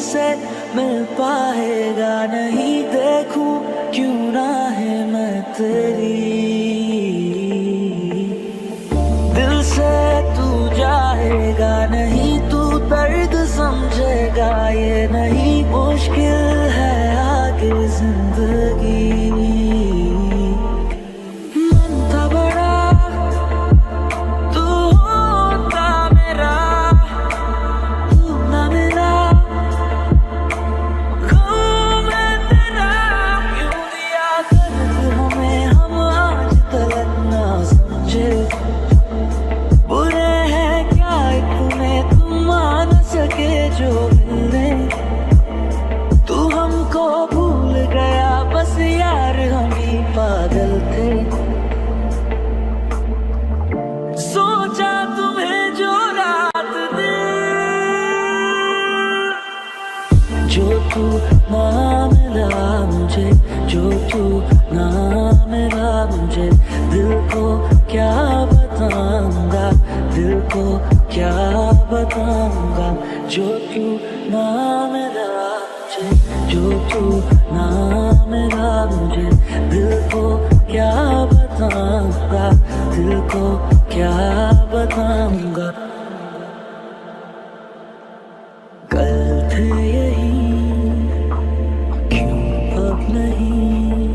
से मिल पाएगा नहीं, देखूं क्यों ना है मैं तेरी। दिल से तू जाएगा नहीं, तू दर्द समझेगा ये नहीं, मुश्किल है आगे जिंदगी। मन था बड़ा तू होता मेरा, तू ना मेरा गम मैं तेरा। क्यों दिया दर्द हमें हम आज तलक ना समझे, बुरे हैं क्या इतने तुम मान सके जो मिलने। तू हमको भूल गया बस यार हम ही पागल थे। सोचा तुम्हें जो रात दे, जो तू ना मिला मुझे, जो तू ना मिला मुझे, दिल को क्या बताऊंगा, दिल को क्या बताऊंगा। जो तू ना मिला मुझे, जो तू ना मिला मुझे, दिल को क्या बताऊंगा, दिल को क्या बताऊंगा। कल थे यही क्यों अब नहीं,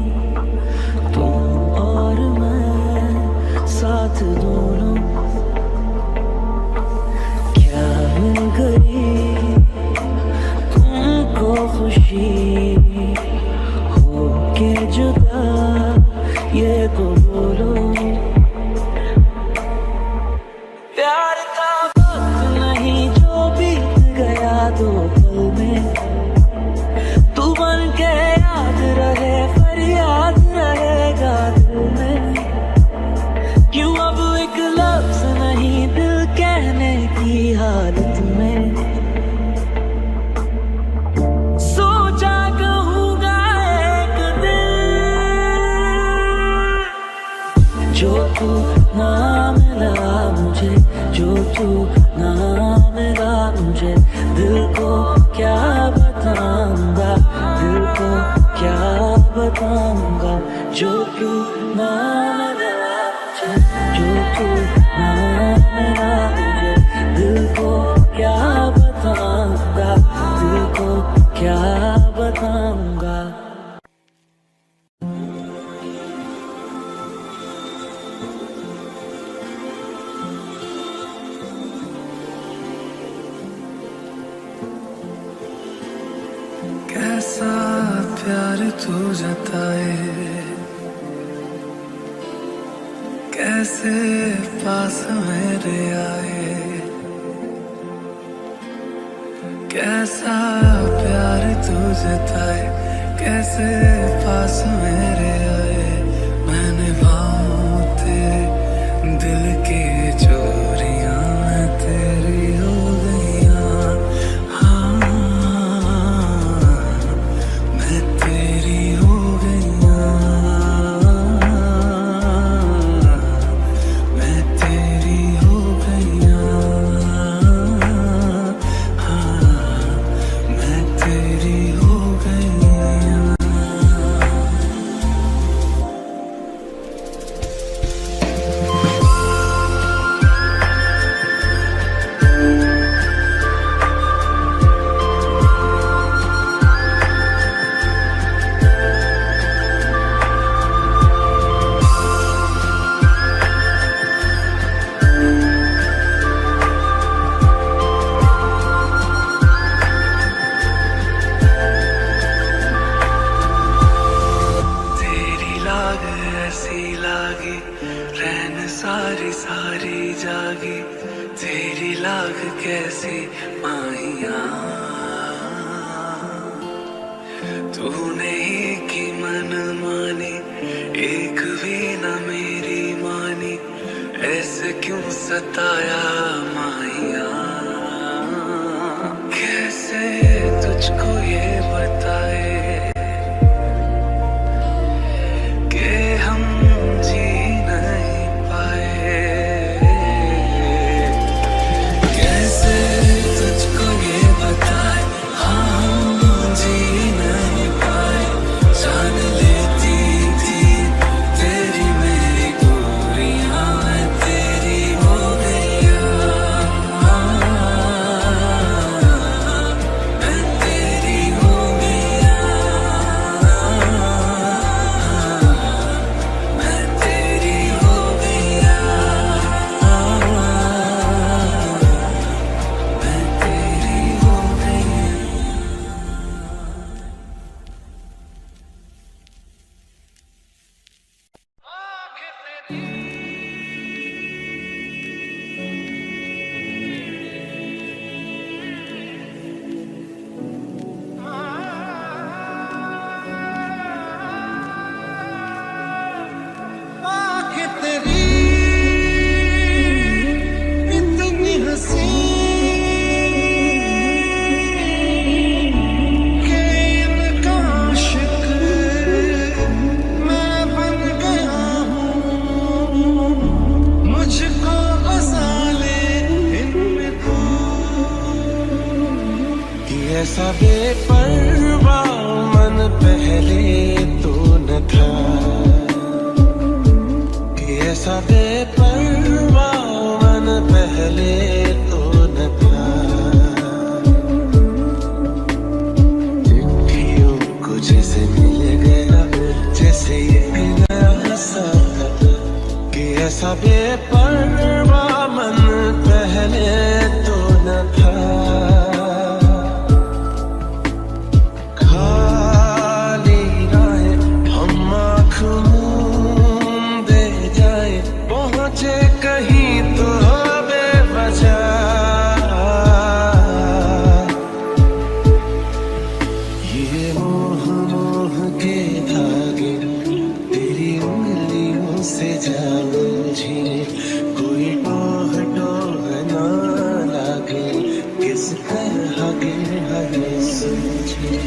तुम और मैं साथ दोनों, क्या मिल गई तुमको खुशी हो के जुदा, ये तो बोलो। प्यार का वक्त नहीं जो बीत गया दो पल में, तू बन के याद रहे फरियाद रहेगा दिल में। क्यों अब एक लफ्ज नहीं दिल कहने की हालत में, सोचा कहूँगा एक दिन। जो तू ना मिला मुझे, जो तू ना मिला मुझे, दिल को क्या बताऊंगा, दिल को क्या बताऊंगा। जो तू ना मिला मुझे, जो तू ना मिला मुझे, दिल को क्या बताऊंगा, दिल को क्या बताऊंगा। कैसा प्यार तू जताए, कैसे पास मेरे आए, कैसा प्यार तू जताए, कैसे पास मेरे आए। मैंने भाव तेरे दिल की चोरियां मैं तेरी हो गईयां, हाँ मैं तेरी हो गईयां, मैं तेरी हो गईयां, हाँ मैं तेरी हो गईयां। सारी सारी जागी, तेरी लाग कैसी माहिया, तूने ही की मन मानी, एक भी न मेरी मानी, ऐसे क्यों सताया माहिया। कैसे तुझको ये बताए कि हम जी नहीं पाए, कैसे तुझको ये बताए, हाँ ऐसा बेपरवा मन पहले तो न था, कि ऐसा बेपरवा मन पहले तो न था। चिट्ठियों को जैसे मिल गया, जैसे एक नया सा था, कि ऐसा बेपरवा मन पहले तो न था। कहीं तो बेवजह ये मोह मोह के धागे तेरी उंगलियों से जा उलझे, कोई टोह टोह ना लागे, किस तरह गिर है सूझे।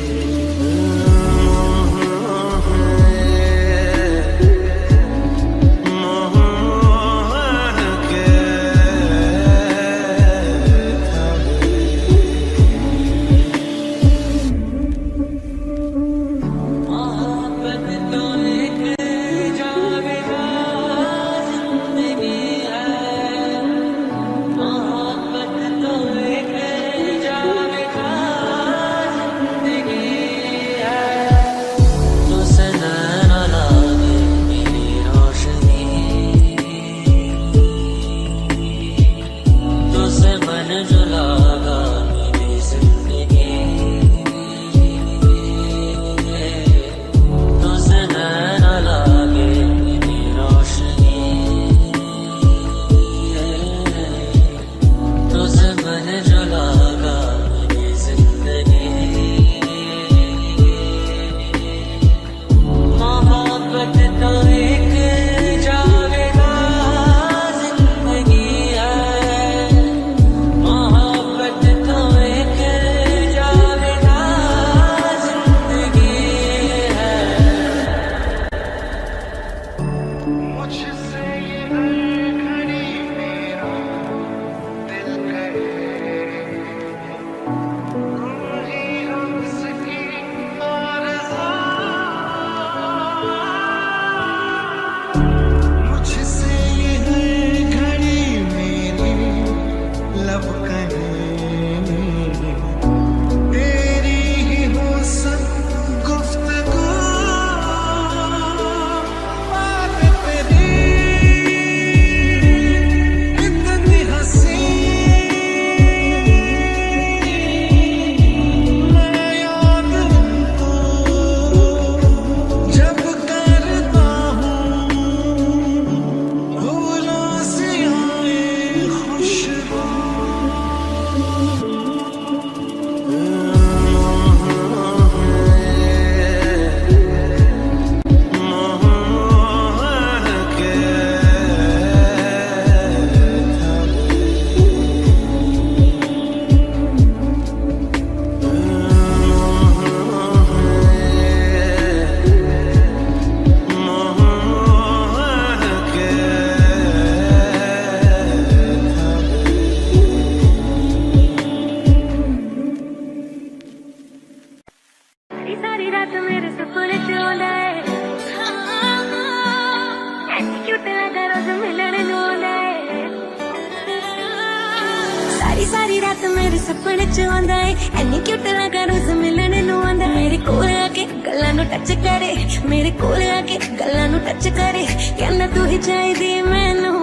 सारी रात मेरे सपने च आंदा है, एनी क्यूट लगा रोज मिलने नु आंदा। मेरे कोल आके गल्लां नु टच करे, मेरे कोल आके गल्लां नु टच करे, कहंदा तू ही चाहिदी मैनू,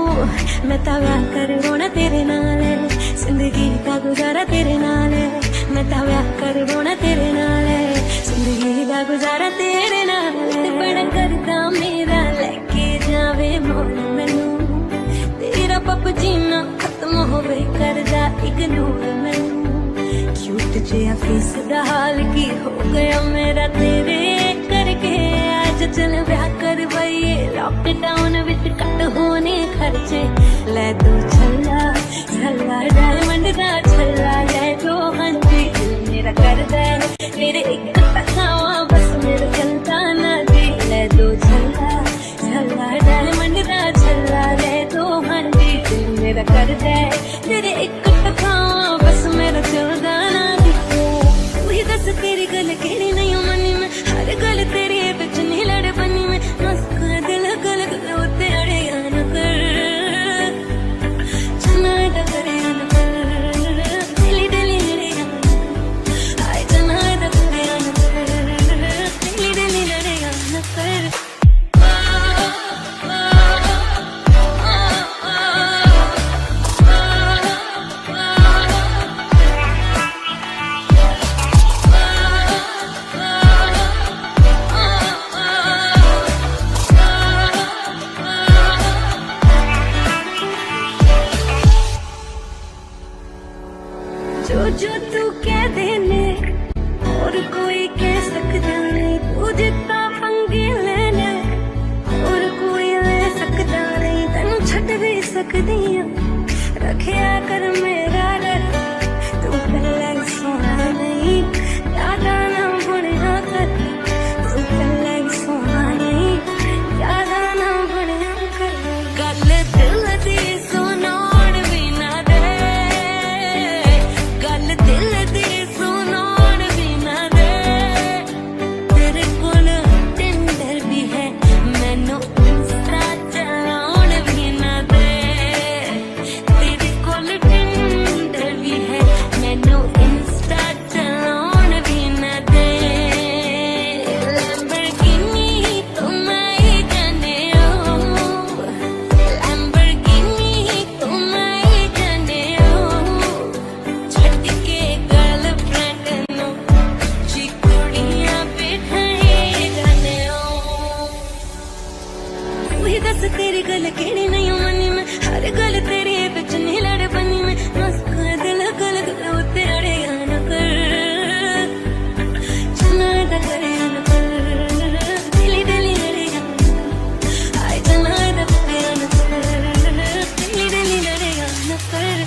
मैं तां व्याह करवाना तेरे नाल, जिंदगी दा गुजारा तेरे नाल, मैं तां व्याह करवाना तेरे नाल, जिंदगी दा गुजारा तेरे नाल। बड़ा करदा मेरा लेके जावे मोल मैनू, तेरा पप जीना खत्म होवे करदा इग्नोर मैनू। क्यूट जिहा फेस दा हाल की हो गया मेरा तेरे करके, आज चल ब्याह करवाइए लॉकडाउन विच कट होने खर्चे। ले दो छल्ला छल्ला डायमंड दा छल्ला, ले दो हंजी दिल मेरा करदा तेरे एक तखावा, बस मेरा चलता ना जी। ले दो छल्ला छल्ला डायमंड दा छल्ला, ले दो हंजी दिल मेरा करदा तेरे एक तखावा, बस मेरा चलता ना जी। जो तू कह देने और कोई कह सकता नहीं, तू जितना पंगे लेने और कोई ले सकता नहीं, तेनू छड़ भी सकदी हां, रखिया कर मेरा डर, तू पहले सोना नहीं यादा ना बनया कर, तू पहले सोना नहीं यादा ना बनया कर, गल दिल दी सुनाउण भी ना दे, गल दिल दी सुनाउण भी ना दे, तेरे कोल टिंडर भी है मैनू इंस्टा चलाउण भी ना दे, तेरे कोल टिंडर भी है मैनू इंस्टा चलाउण भी ना दे, लैम्बोर्गिनी तो मैं ही जाने ओ, लैम्बोर्गिनी तो मैं ही जाने ओ, छड़ के गर्लफ्रेंड नू जी कुड़ियां बिठाई जाने ओ, तू ही दस तेरी गल केड़ी नहीं मनी मैं, हर गल तेरी बिच नहीं लड़ बनी मैं, मस्का दिल गल गल तेरे न कर, चना दा करे न कर, दिली दिली लड़े आए चना दा करे न कर, दिली दिली लड़े न कर,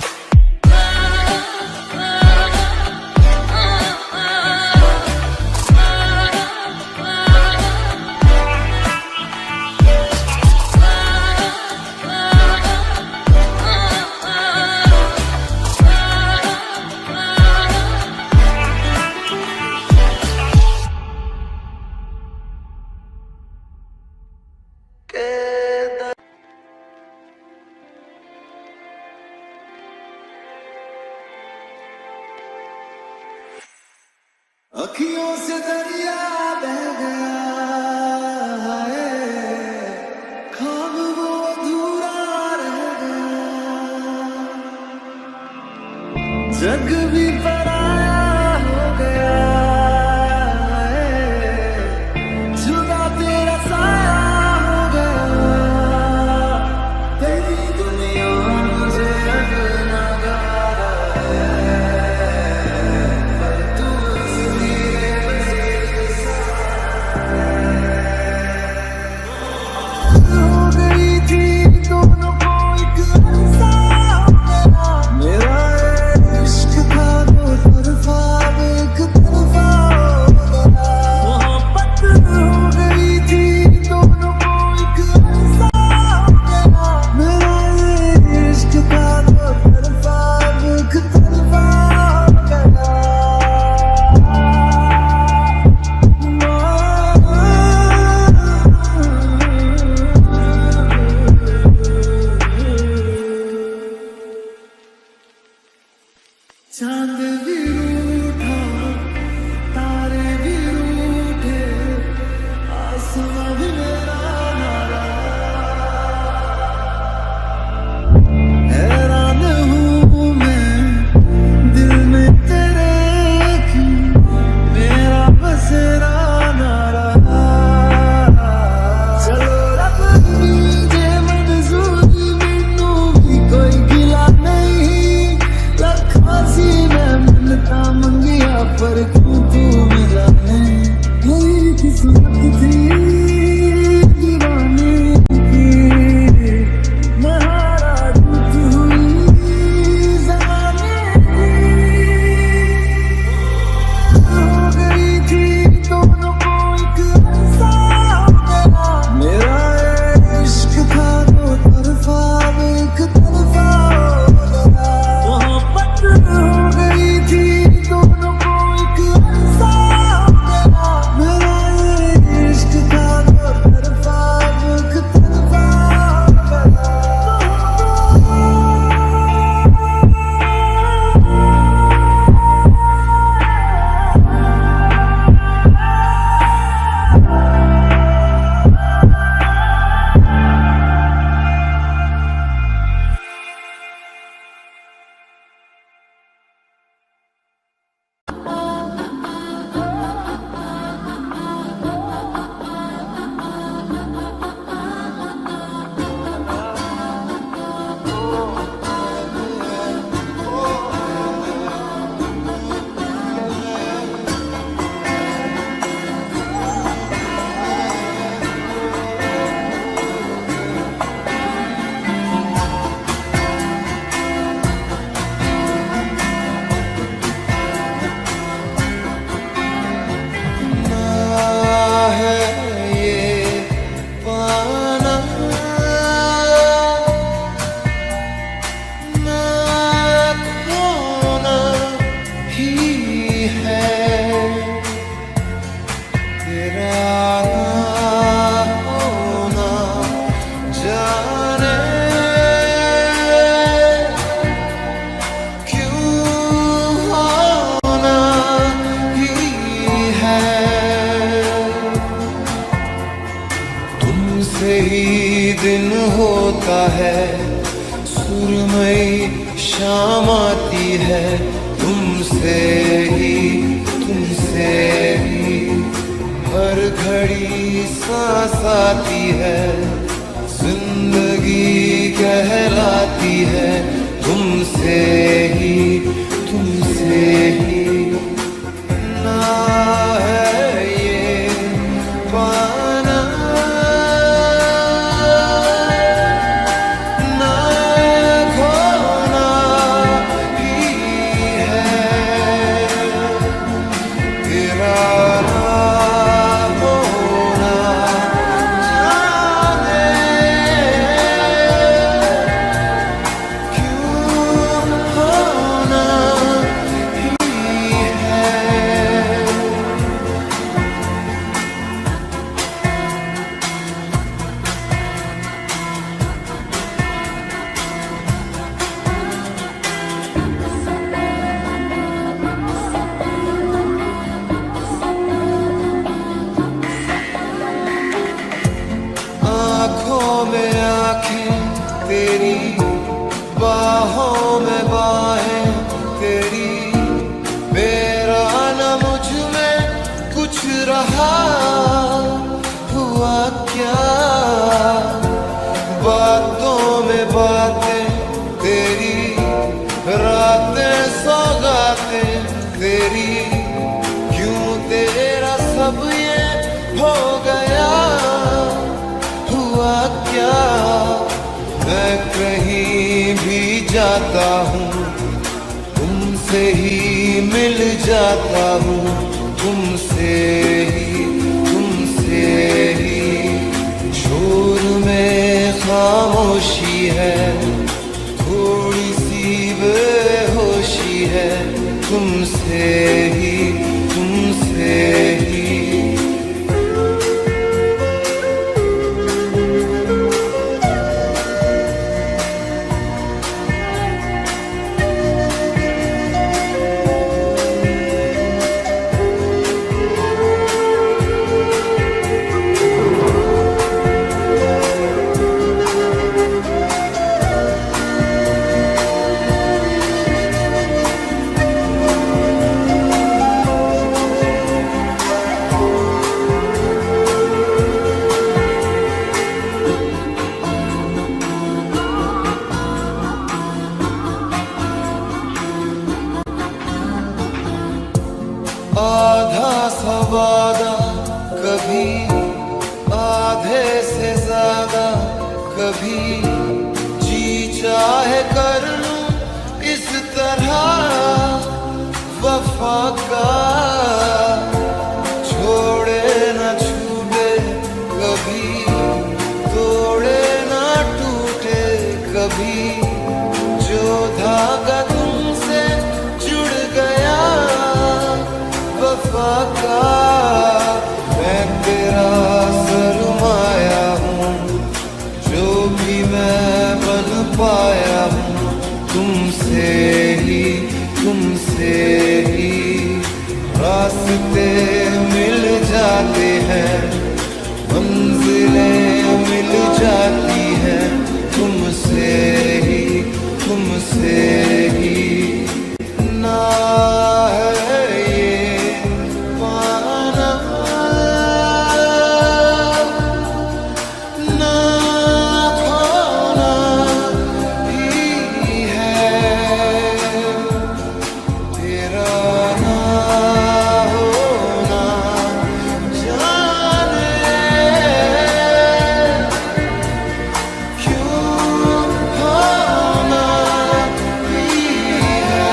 अखियों से दरिया बह गया है, ख्वाब वो अधूरा रह गया, जग भी पराया हो गया है, जुदा तेरा साया हो गया, तेरी दुनिया मुझे अब नगारा है, पर तू हो गई थी दोनों को एक अरसा मेरा इश्क था दो तरफा, एक तरफा हो गया, मोहब्बत हो गई थी दोनों को एक अरसा मेरा इश्क था दो तरफा, एक तरफा हो गया, चांद भी रूठा तारे भी रूठे, आसमां भी मेरा नारा, हैरान हूँ मैं दिल में तेरे की, मेरा बसेरा नारा, चलो रब दीजे मंजूरी, मैनू भी कोई गिला नहीं, लखा सी मैं मिलता मंगिया पर क्यों तू मिला नहीं, मेरी किस्मत थी दीवाने की, मैं हारा टूट हुई ज़माने की, हो गई थी दोनों को एक अरसा मेरा इश्क था दो तरफा, एक तरफा हो गया, मोहब्बत हो गई थी दोनों को एक होता है, सुरमई शाम आती है, तुमसे ही हर घड़ी सांस आती है, जिंदगी कहलाती है, तुमसे ही ना है ये पाना, ना खोना ही है, तेरा आँखों में आँखें तेरी, बाहों में बाहें तेरी, मेरा न मुझ में कुछ रहा, हुआ क्या? बातों में बातें तेरी, रातें सौगातें तेरी, क्यों तेरा सब ये हो गया? हुआ क्या? मैं कहीं भी जाता हूँ, तुमसे ही मिल जाता हूँ, तुमसे ही शोर में खामोशी है, थोड़ी सी बेहोशी है, तुमसे ही आधा सवादा कभी, आधे से ज्यादा कभी, जी चाहे कर लूं इस तरह वफा का, छोड़े न छूटे कभी, तोड़े न टूटे कभी, जो धागा तुमसे जुड़ गया वफा का, मैं तेरा सरमाया हूँ, जो भी मैं बन पाया हूँ, तुमसे ही रास्ते मिल जाते हैं, मंजिलें मिल जाती हैं, तुमसे ही ना है ये पाना, ना खोना ही है, तेरा ना होना जाने क्यों होना ही है।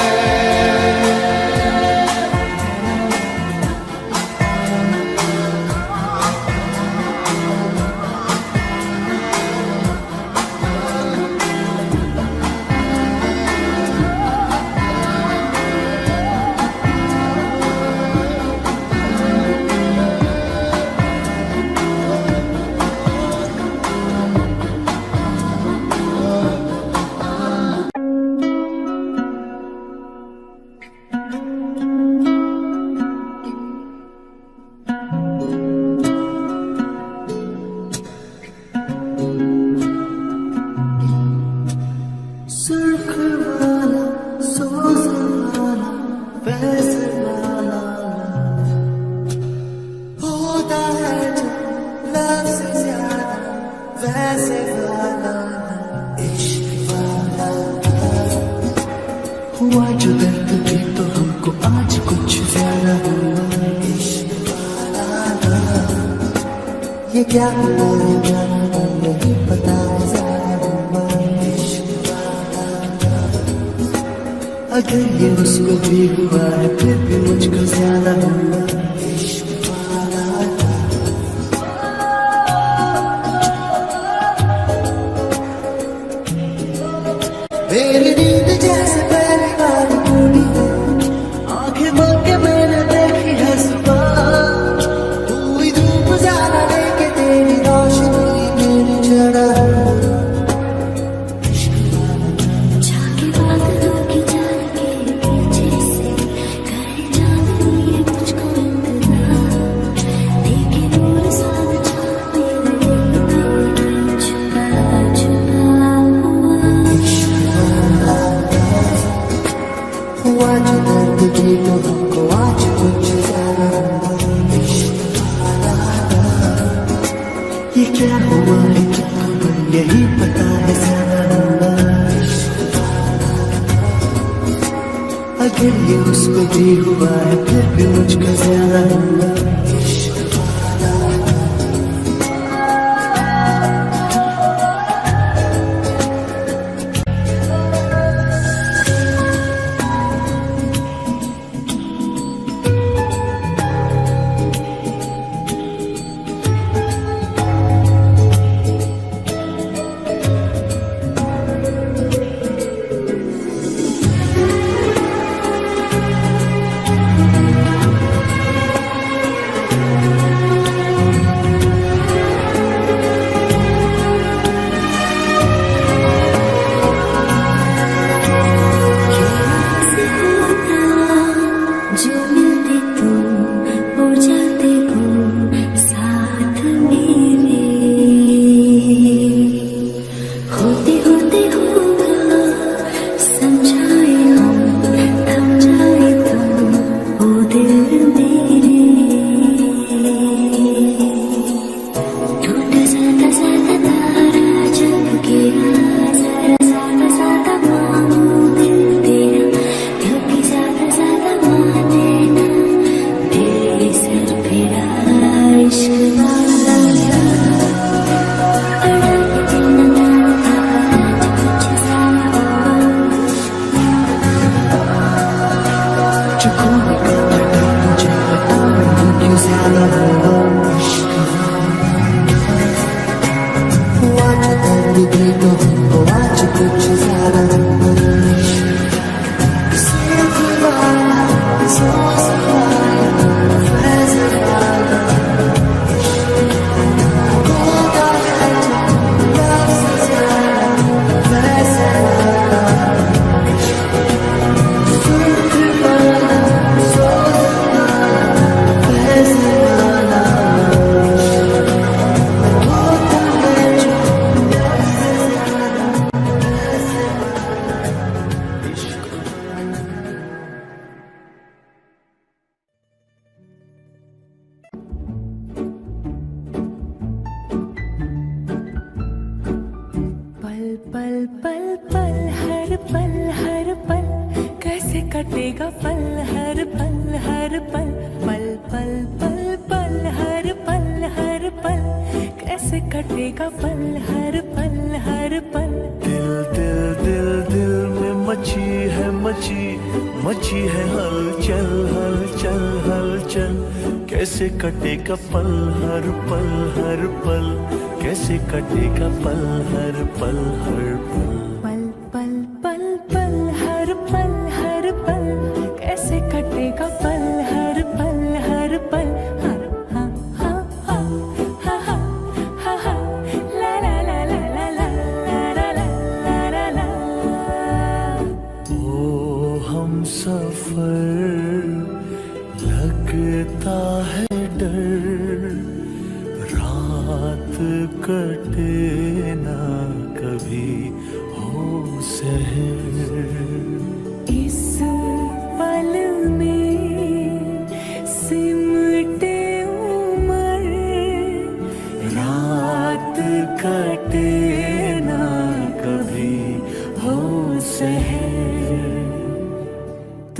वैसे वाला होता है जो लव से ज्यादा वैसे वाला इश्क वाला हुआ जो दर्द भी तो हमको आज कुछ ज्यादा हुआ इश्क वाला ये क्या हुआ है क्या हुआ नहीं पता है ज्यादा हुआ इश्क वाला अगर ये उसको भी हुआ है फिर भी मुझको ज्यादा हुआ इश्क वाला मेरी नींद जैसे पहली बार टूटी है आंखें बंद के मैंने देखी है सुबह पूरी धूप ज्यादा लेके तेरी रोशनी मेरी जड़ा जाके बादलों की जान के पीछे से करे चांदनी ये मुझको इंतजार देखे नूर साथ छापे लगे छुपा छुपा हुआ जो दर्द भी तो हमको आज कुछ ज्यादा हुआ इश्क वाला ये क्या हुआ है क्या खबर यही पता है ज्यादा हुआ इश्क वाला अगर ये उसको भी हुआ है फिर भी मुझको ज्यादा हुआ इश्क जो मिलते तुम हो जाते गुम साथ मेरे होते होते होगा समझाए हम थम जाए तुम ओ दिल मेरे टूटा साता साता तारा जब गिरा जरा साता साता मानो दिल तेरा कभी ज्यादा ज्यादा माने ना तेरे सर फिरा इश्क वाला अड़ा के दिन था आज कुछ ज्यादा जो खोने का था मुझे पता नहीं क्यों ज्यादा हुआ इश्क हुआ जो दर्द भी तो हमको आज कुछ ज्यादा हुआ सिर्फ वाला सोच वाला वैसे वाला होता है जो लव से ज्यादा वैसे वाला सिर्फ वाला सोच वाला वैसे वाला होता है जो लव से ज्यादा वैसे वाला इश्क पल पल पल पल हर पल कैसे कटेगा पल हर पल पल पल पल पल हर पल कैसे कटेगा पल हर पल दिल दिल दिल दिल में मची है हलचल हलचल हलचल कैसे कटेगा पल हर पल कैसे कटेगा पल हर पल पल पल पल पल हर पल कैसे कटेगा पल हर पल हा हा हा हा हा हा हा ला ला ला ला ला ला ला ला ला ला ओ हम सफर लगता है डर रात कटे ना कभी हो सहर इस पल में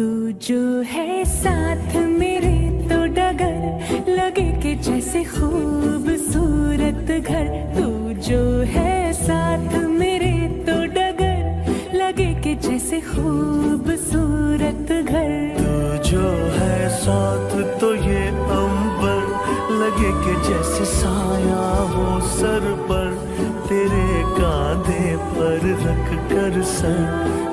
तू जो है साथ मेरे तो डगर लगे कि जैसे खूबसूरत घर। तू जो है साथ मेरे तो डगर लगे कि जैसे खूबसूरत घर। तू जो है साथ तो ये अंबर लगे कि जैसे साया हो सर पर। तेरे कांधे पर रख कर सर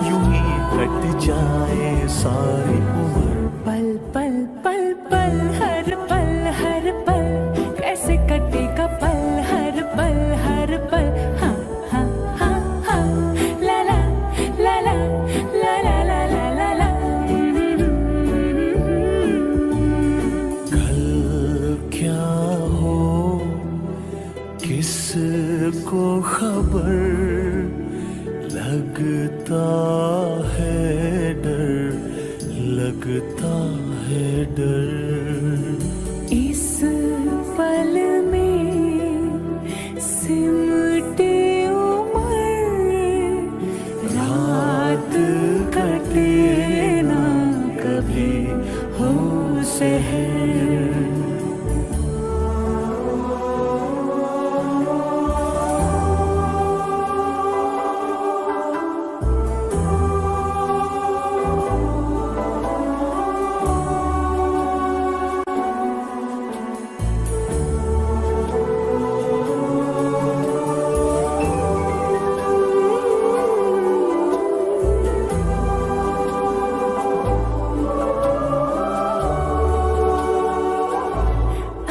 यूं ही कट जाए सारी उम्र। पल पल पल पल हर पल कैसे कटेगा पल हर पल। हाँ हाँ हाँ हाँ ला ला ला ला ला ला ला ला ला ला। कल क्या हो किसको खबर लगता है डर लगता है डर। इस पल में सिमटे उम्र रात कटे ना कभी हो सहर।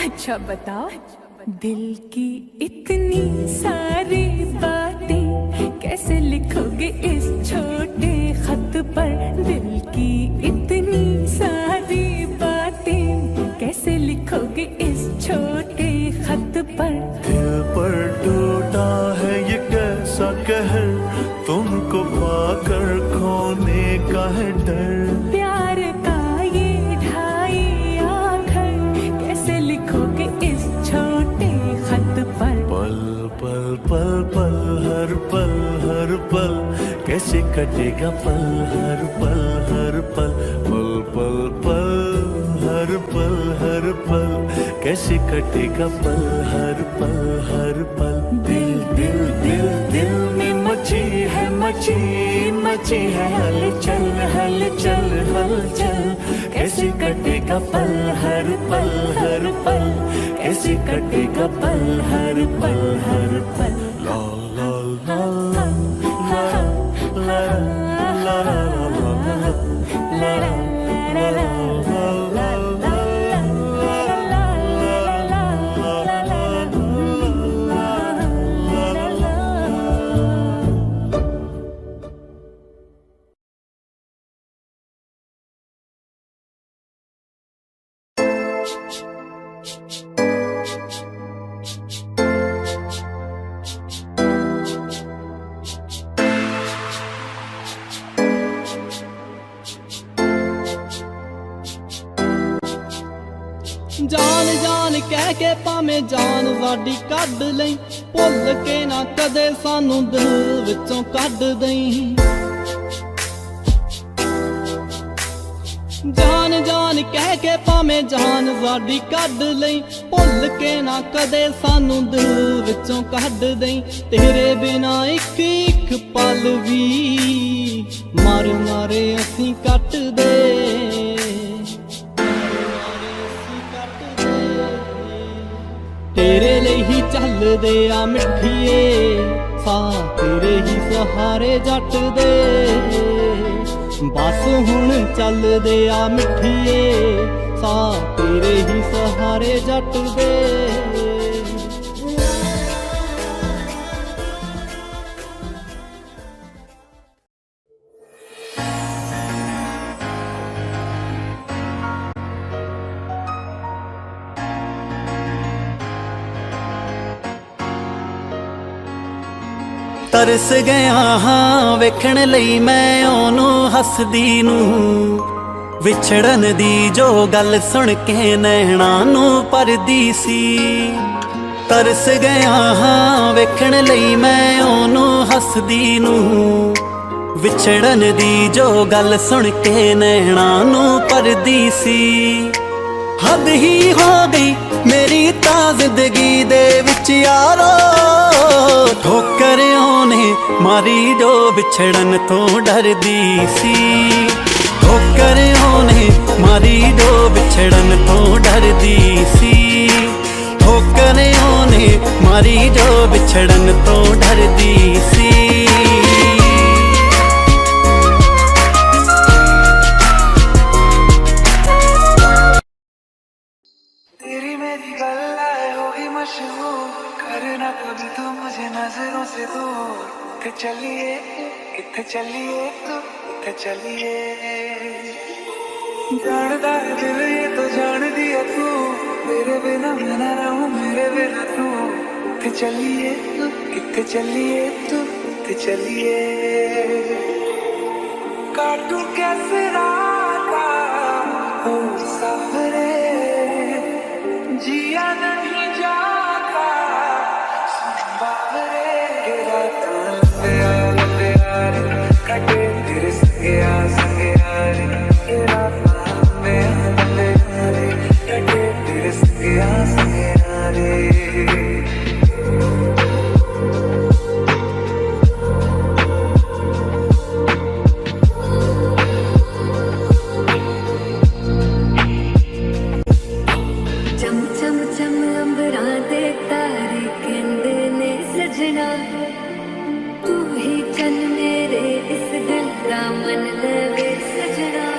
अच्छा बताओ दिल की इतनी सारी बातें कैसे लिखोगे इस छोटे खत पर। दिल की इतनी सारी बातें कैसे लिखोगे इस छोटे खत पर। दिल पर टूटा है ये कैसा कहर तुमको पाकर खोने का है डर। प्यार का ये ढाई आखर कैसे लिखोगे इस छोटे खत पर। पल पल पल पल हर पल कैसे कटेगा पल हर पल। पल पल पल हर पल कैसे कटेगा पल हर पल। दिल दिल दिल दिल में मची है हलचल कैसे कटेगा पल हर पल कैसे कटेगा पल हर पल। ला ला ला ला ला ला ला ला ला जान जान कह के भावें जान साडी कढ लई भुल के ना कदे सानू दिल विचों कढ दई। जान जान कह के भावें जान साडी कढ लई भुल के ना कदे सानू दिल विचों कढ दई। तेरे बिना एक एक पल भी मार मारे असीं कट दे। तेरे लिए ही चलदे आ मिठिए सा तेरे ही सहारे जट दे। बस हुण चलदे आ मिठिए सा तेरे ही सहारे जट दे। तरस गया हाँ वेखण लई मैं ओनू हसदी नू। विछड़न दी जो गल सुन के नैणा नू परदी सी। तरस गया हाँ वेखण लई मैं ओनू हसदी नू। ਵਿਛੜਨ ਦੀ ਜੋ ਗੱਲ ਸੁਣ ਕੇ ਨੈਣਾ ਨੂੰ ਪਰਦੀ ਸੀ। ਹੱਦ ਹੀ ਹੋ ਗਈ ਮੇਰੀ ਤਾਂ ਜ਼ਿੰਦਗੀ ਦੇ ਵਿੱਚ ਯਾਰੋ, ਠੋਕਰ ਉਹਨੇ ਮਾਰੀ ਜੋ ਵਿਛੜਨ ਤੋਂ ਡਰਦੀ ਸੀ। ਠੋਕਰ ਉਹਨੇ ਮਾਰੀ ਜੋ ਵਿਛੜਨ ਤੋਂ ਡਰਦੀ ਸੀ। ਠੋਕਰ ਉਹਨੇ ਮਾਰੀ ਜੋ ਵਿਛੜਨ ਤੋਂ ਡਰਦੀ ਸੀ। तेरी मेरी गल्लाए होगी मशहूर, करना कभी तो मुझे नजरों से दूर। किथे चलिए किथे चलिए तू किथे चलिए, जानदा है दिल ये तो जान दिया तू, मेरे बिना मैं ना रहूं मेरे बिना तू। किथे चलिए किथे चलिए तू किथे चलिए, काटू कैसे राता ओ सावरे, जिया नहीं जाता बावरे। रातां लंबे यारे कटे तेरे संगे यारे, रातां लंबे यारे कटे तेरे संगे यारे। तू ही चल मेरे इस दिल का मन लगे सजना,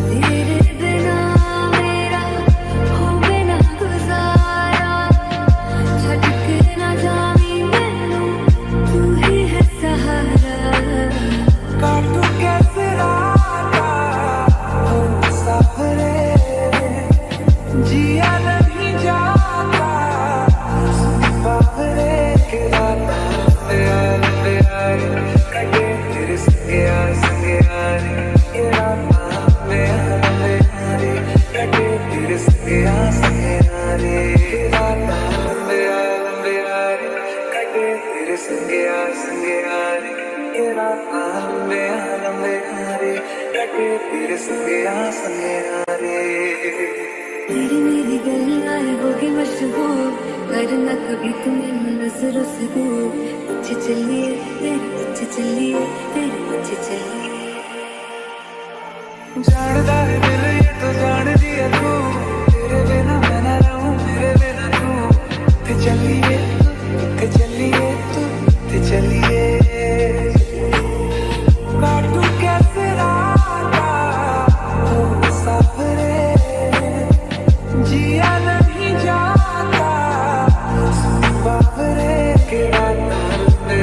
तेरे बिना मेरा हो बिना गुजारा, छटक ना जावी मैनू तू ही है सहारा। काटू कैसे राता ओ सावरे, जिया नहीं जाता बावरे। रातां लंबे यारे कटे तेरे संगे यारे, रातां लंबे यारे कटे तेरे संगे यारे। रातां लंबे यारे कटे तेरे संगे यारे, रातां लंबे यारे कटे तेरे संगे यारे। तेरी मेरी गल्लाएं होगी मशहूर, करना कभी तुम नजरों से दूर। पीछे चलिए तेरे पीछे चलिए तेरे पीछे चलिए, जानदा है दिल ये तो जान दिया तू, तेरे बिना मैं ना रहूं मेरे बिना तू। किथे चलिए तू किथे चलिए, काटू कैसे राता ओ सावरे, जिया नहीं जाता बावरे। रातां लंबे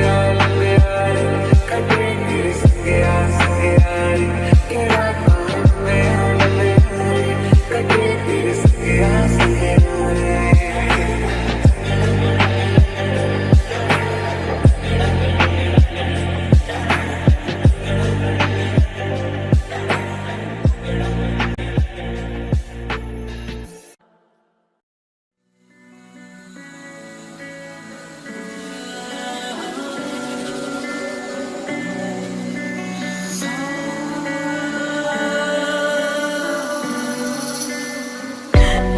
यारे कटे तेरे संगे यारे, रातां लंबे यारे कटे तेरे संगे यारे।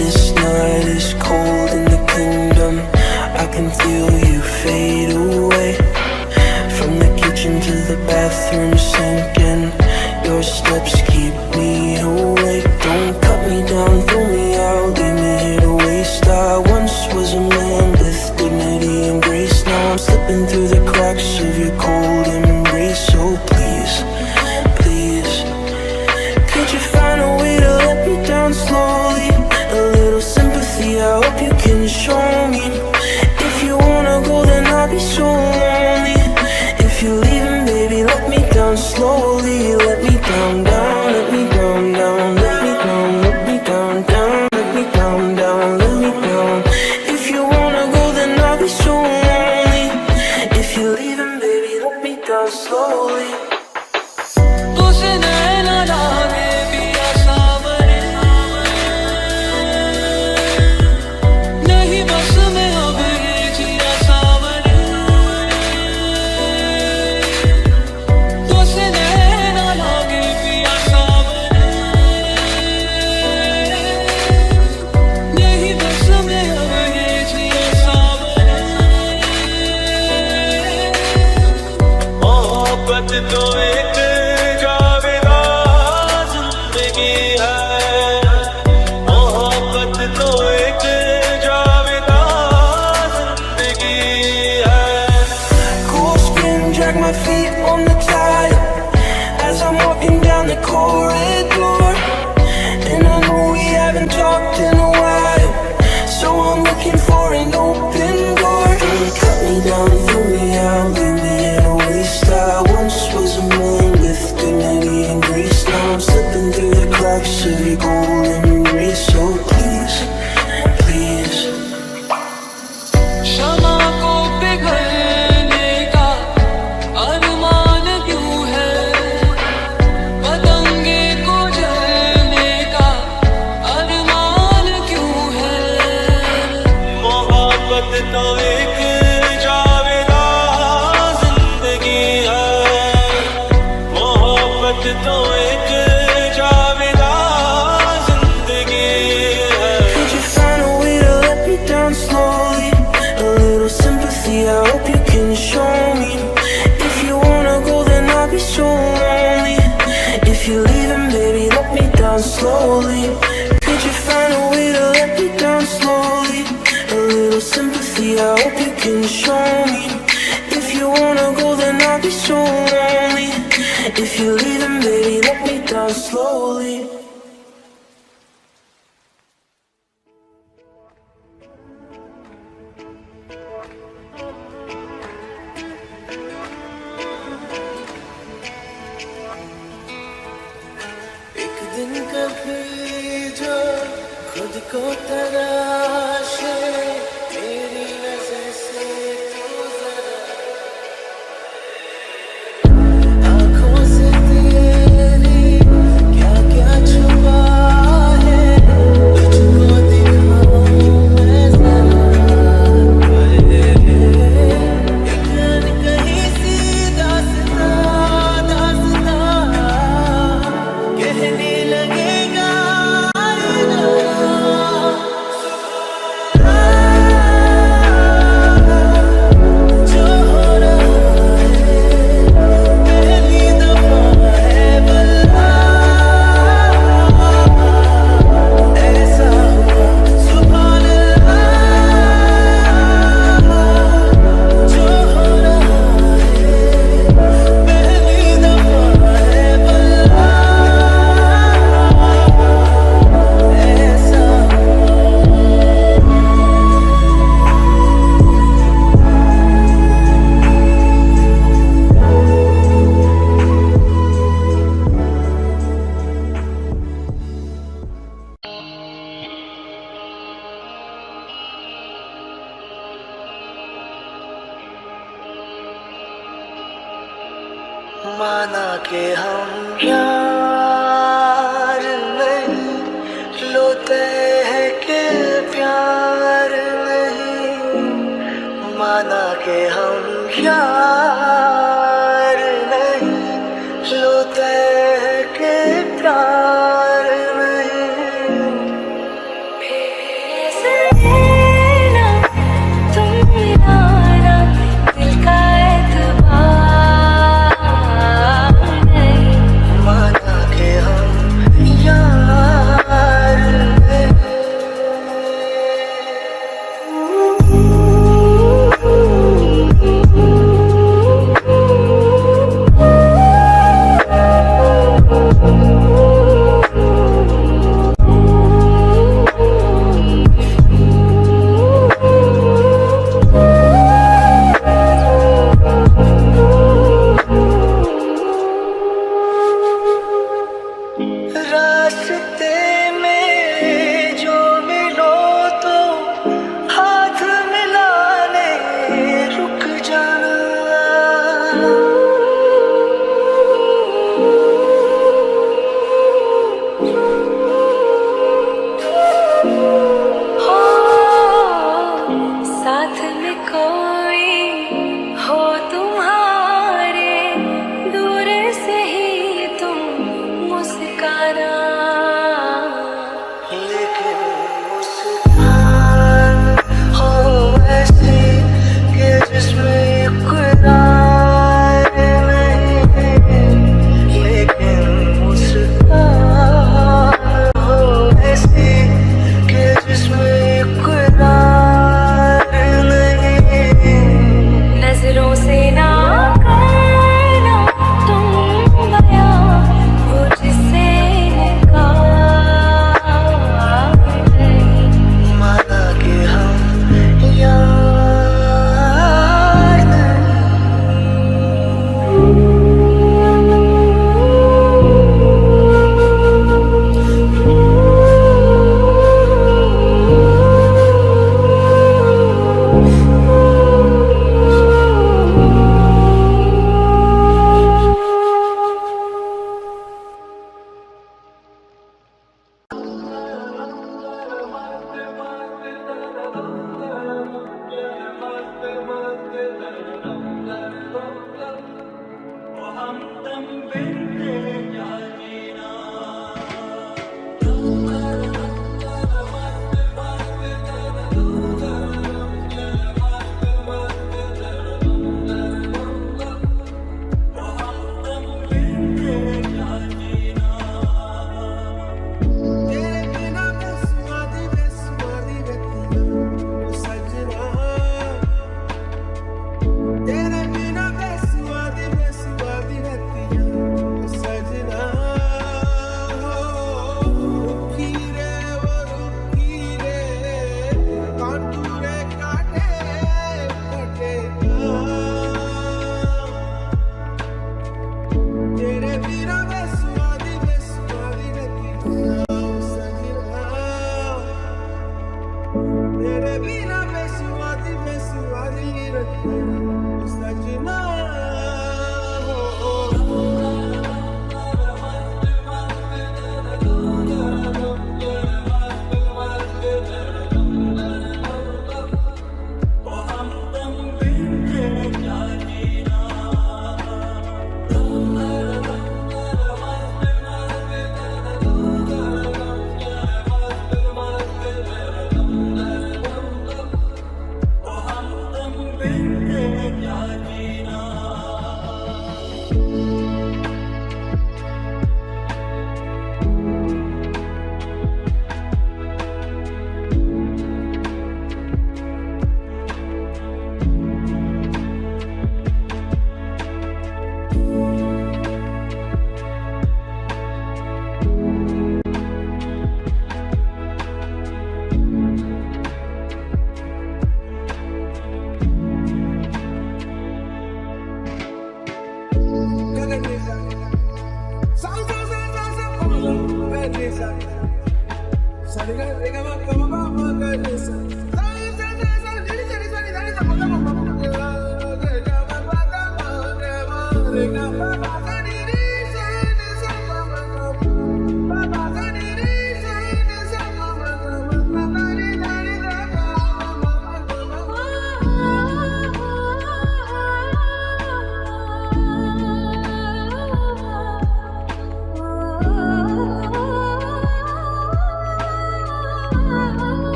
This night is cold in the kingdom. I can feel you fade away. From the kitchen to the bathroom sinking, your steps keep me awake. Don't cut me down, throw me out, leave me here to waste. I once was a man with dignity and grace. Now I'm slipping through the cracks of your cold embrace. So please, please, could you find a way to let me down slowly? A little sympathy, I hope you can show me. If you wanna go, then I'll be so lonely. If you're leaving, baby, let me down slowly. Let me down, let me down, let me down, let me down. luxury golden race, so please, please. शमा को पिघलने का अनुमान क्यों है, पतंगे को जलने का अनुमान क्यों है। मोहब्बत तो एक जावेदा जिंदगी है, मोहब्बत तो एक जावेदा जिंदगी है। Could you find a way to let me down slowly? A little sympathy, I hope you can show me. If you wanna go, then I'll be so lonely. If you're leaving, baby, let me down slowly. Could you find a way to let me down slowly? A little sympathy, I hope you can show me. If you wanna go, then I'll be so lonely. If you're leaving, baby, let me down slowly. एक दिन कभी जो खुद को तराशे, मेरी नजर से तू जरा आँखों से तेरी क्या क्या छुपा है, तुझको दिखाऊं मैं जरा। एक अनकही सी दास्तां दास्तां कहने लगेगा जो हो रहा है, पहली दफा है बल्ला ऐसा हुआ, सुभान अल्लाह। जो हो रहा है, पहली दफा है बल्ला ऐसा माना के हम यार नहीं, लोते हैं कि प्यार नहीं। माना के हम यार नहीं, लोते हैं कि प्यार नहीं। तुम मिलाना दिल का एतबार नहीं। माना के हम यार नहीं। रास्ते में जो मिलो तो हाथ मिलाने रुक जाना। हो साथ में कोई हो तुम्हारे, दूर से ही तुम मुस्काना। तेरे बिना बेसुआदी बेसुआदी रहती हूँ सजना, तेरे बिना बेसुआदी बेसुआदी रहती हूँ सजना। रुखी रे वो रुखी रे कांटूरे काटे कटेगा, तेरे बिना बेसुआदी बेसुआदी रहती हूँ सजना, तेरे बिना बेसुआदी बेसुआदी रहती हूँ सजना।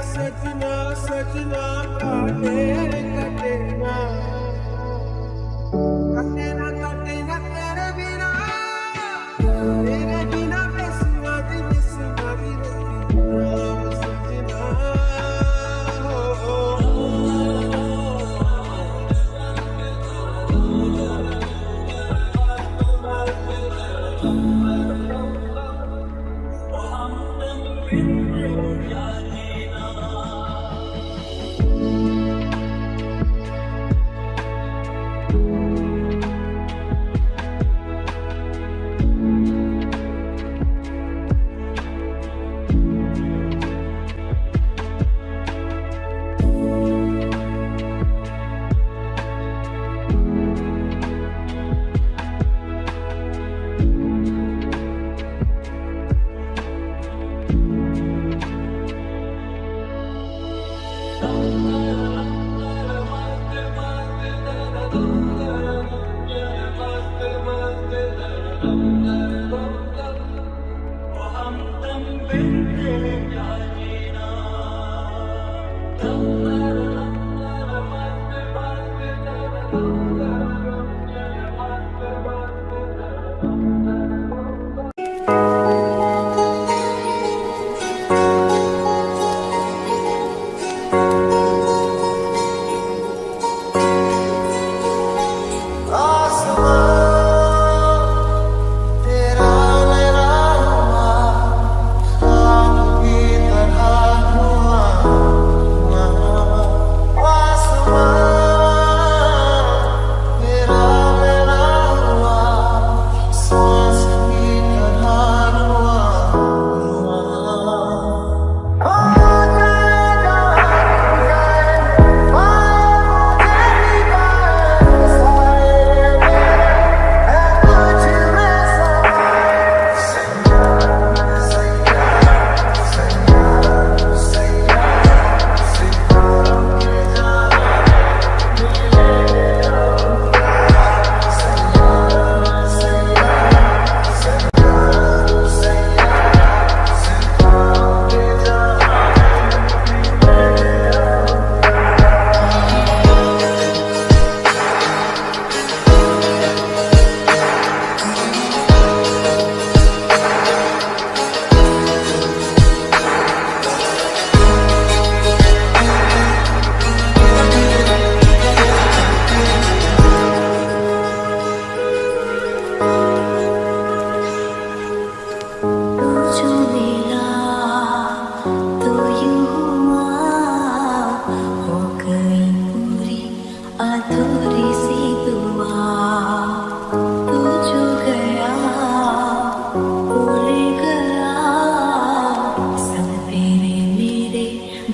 सजना सजना काटे कटे ना कटे ना तेरे बिना बेसुआदी बेसुआदी रहती हूँ सजना।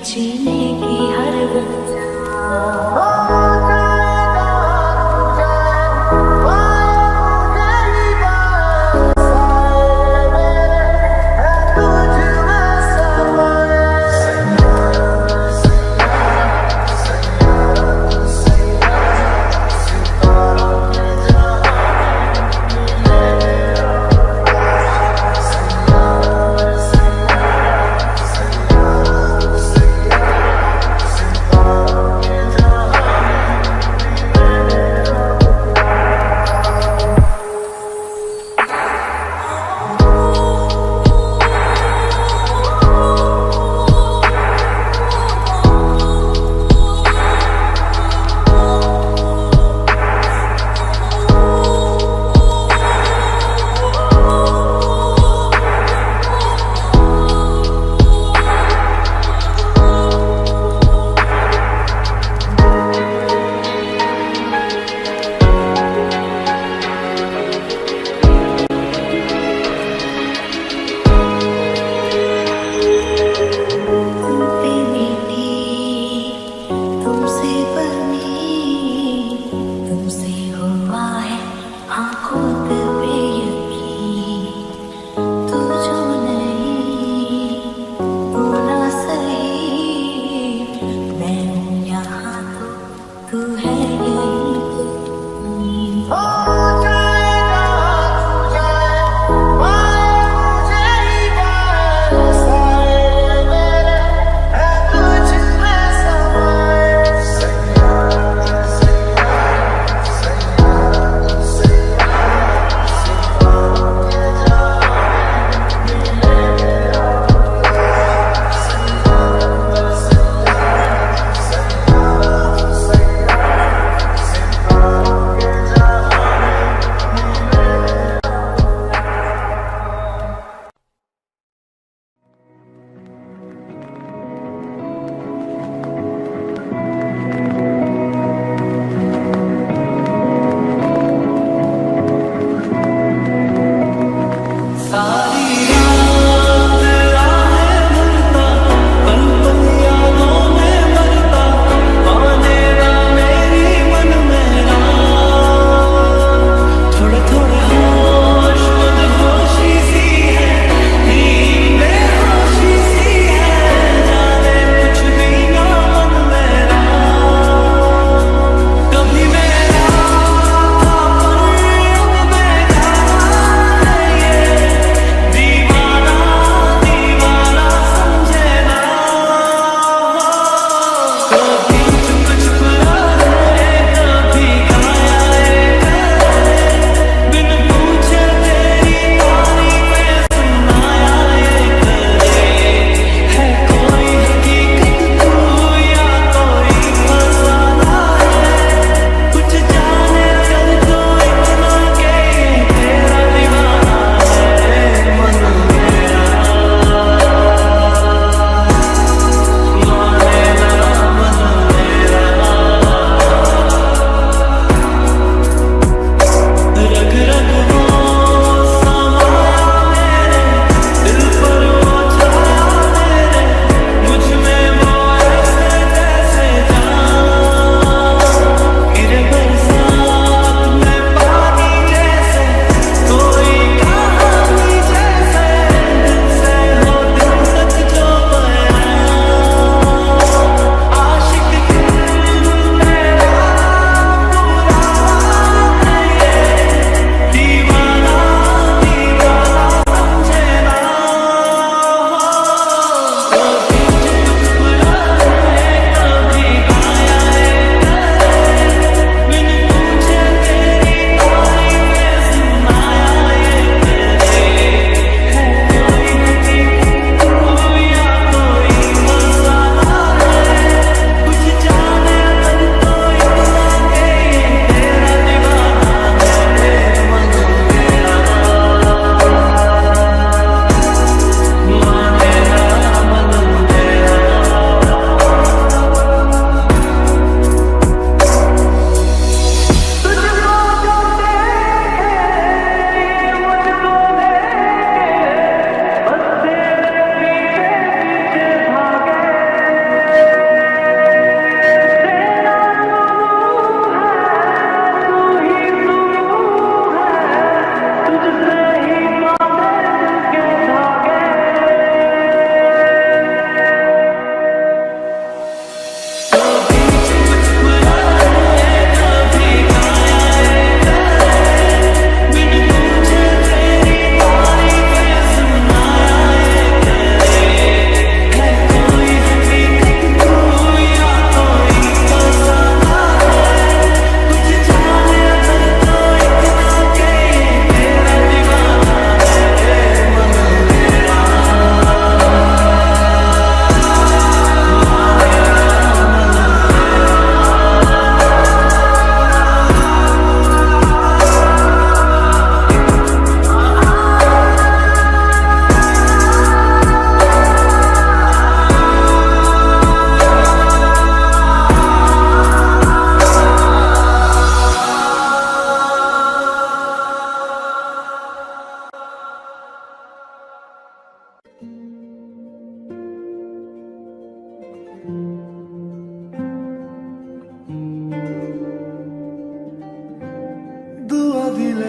जीने की हर वजह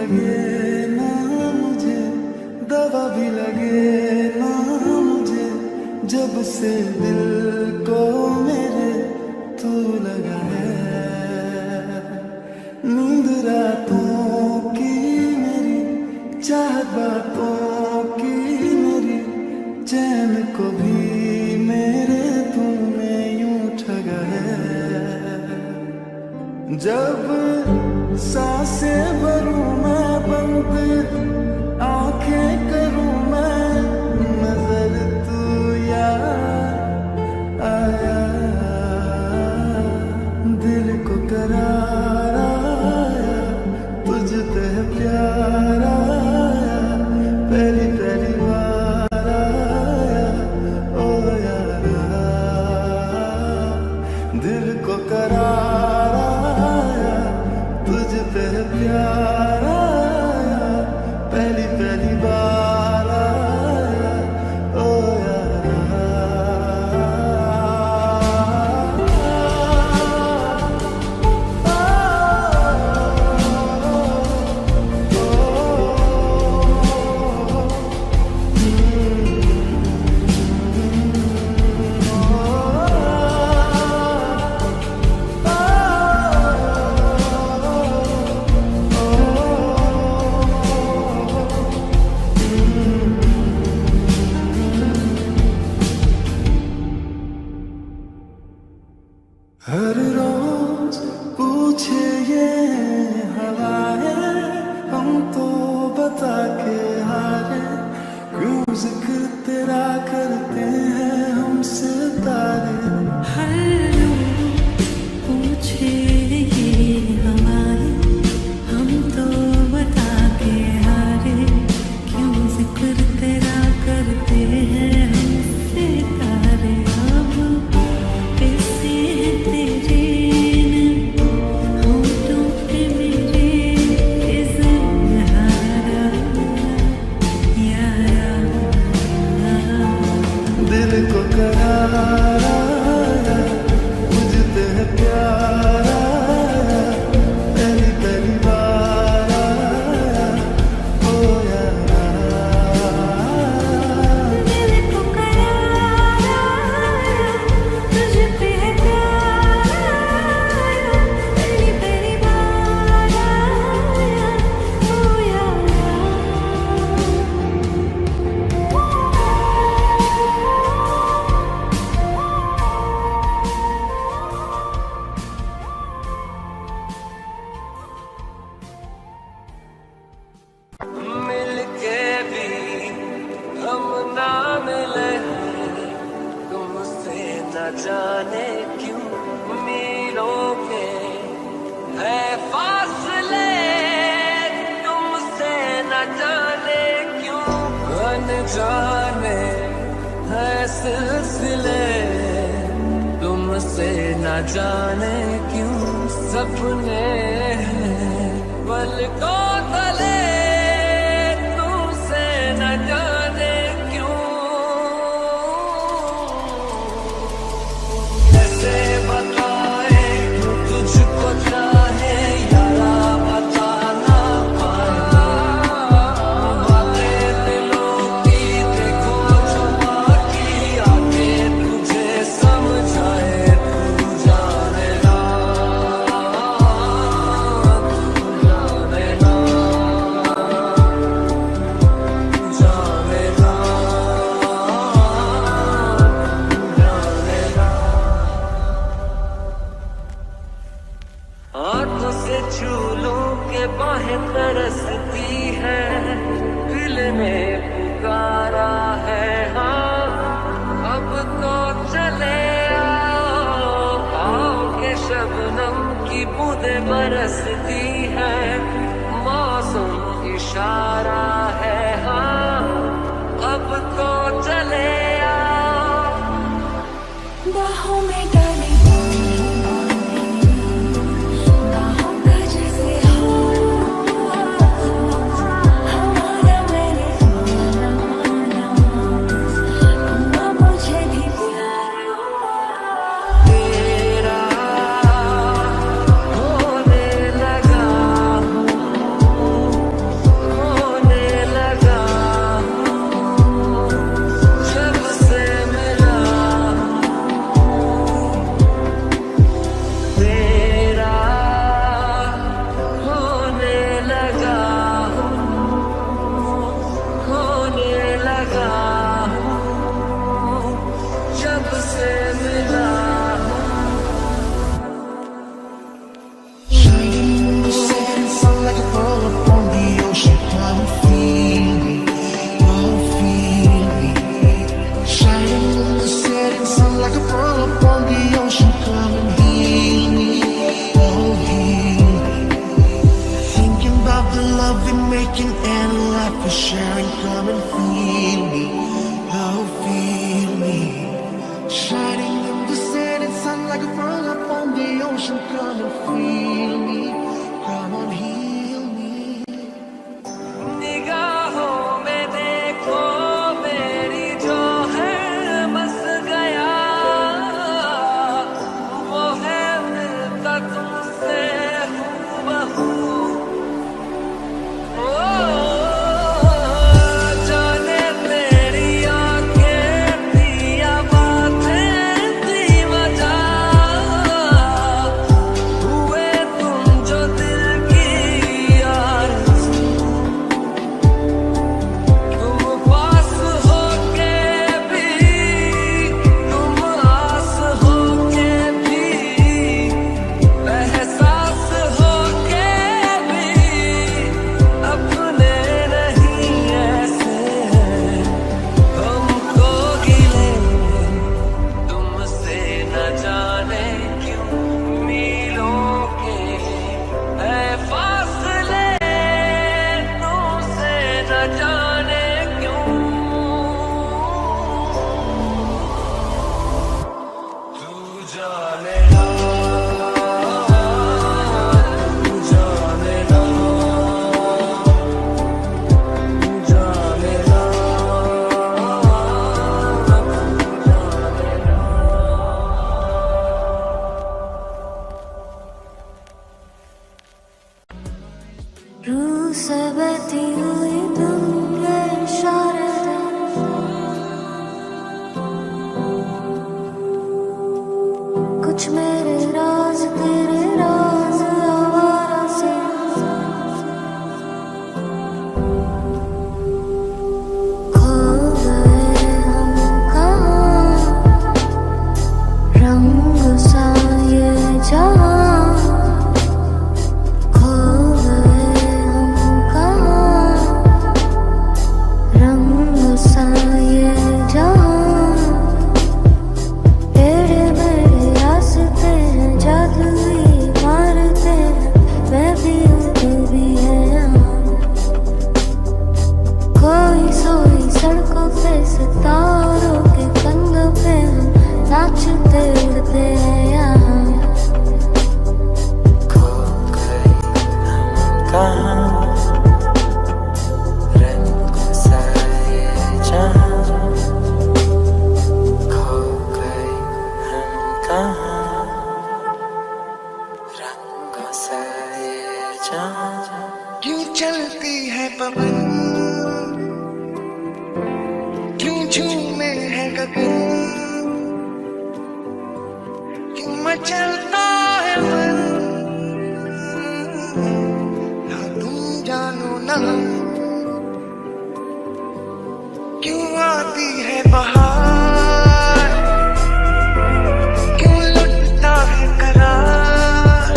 लगे ना मुझे, दवा भी लगे ना मुझे, जब से दिल को मेरे तू लगा है। नींद रातों की मेरी, चाहत बातों की मेरी, चैन को भी मेरे तूने यूं ठगा है। जब सांसें भरूं मैं बंद, आंखें करूं मैं नजर, तू याद आया। दिल को करार आया, तुझते प्यार आया, पहली पहली बार आया ओ यारा। दिल को करार आया, तुझ पे प्यार आया, पहली पहली बार आया ओ यारा। हर रोज पूछे ये हवाएं, हम तो बता के हारे, क्यों जिक्र तेरा करते हैं हमसे तारे। हर रोज पूछे ये हवाएं, हम तो बता के हारे, क्यों जिक्र तेरा करते हैं हमसे तारे। अब कैसे है तेरे होठों पे मेरे इज़हारा यारा। दिल को करार आया, मुझ पे प्यार आया, पहली पहली बार आया ओ यारा। दिल को करार आया, तुझ पे है प्यार आया, पहली पहली बार आया ओ यारा। मिलके भी हम ना मिले, तुमसे न जाने क्यों मीलों के है फासले, तुमसे न जाने क्यों अनजाने है सिलसिले, तुमसे न जाने क्यों सपने हैं पलकों तले, तुमसे न जाने क्यों। कैसे बताए तुझको चाहे यारा, बता ना पाए बातें दिलों की, देखो छुपा की आके तुझे समझाए। तू जाने ना, तू जाने ना, जाने ना, जाने ना। हाथों से छू लूं के बाहें तरसती है, दिल ने पुकारा है हाँ। अब तो चले आओ, आओ के शबनम की बूंदें बरसती है, मौसम इशारा है हाँ। अब तो चले आओ, बाहों में डाले बाहों का जैसे हो हमारा, मैंने माना हुआ मुझे भी प्यार हुआ। तेरा होने लगा हूँ, So come and feel me, come on heal me. निगाहों में देखो मेरी जो है बस गया, वो है मिलता तुमसे हूबहू। जाने तेरी आंखें थी या बातें थी वजह, हुए तुम जो दिल की आरज़ू। तुम पास होके भी, तुम आस होके भी, एहसास होके भी, अपने नहीं ऐसे हैं हमको गिले। तुमसे न जाने क्यों मीलों के है फासले, तुमसे न जाने क्यों। तू जाने ना, तू जाने ना, तू जाने ना, रूह से बहती हुई तुम के इशारे से, कुछ मेरे राज तेरे राज आवारा से। खो गए हम कहाँ, रंग सा ये जहाँ। खो गए हम कहाँ, रंग सा ये जहाँ। टेढ़े मेढ़े रास्ते हैं, जादुई मारते हैं, मैं भी हूँ तू भी है यहाँ। कोई सोई सड़कों पे सितारों के कंधों पे हम नाचते उड़ते हैं यहाँ। खो गए हम कहाँ, रंग सा ये जहाँ। खो गए हम कहाँ, रंग सा ये जहाँ। क्यों चलती है पवन, क्यों झूमे है गगन, क्यों मचलता है मन। ना तुम जानो ना क्यों आती है बहार, क्यों लुटता है करार,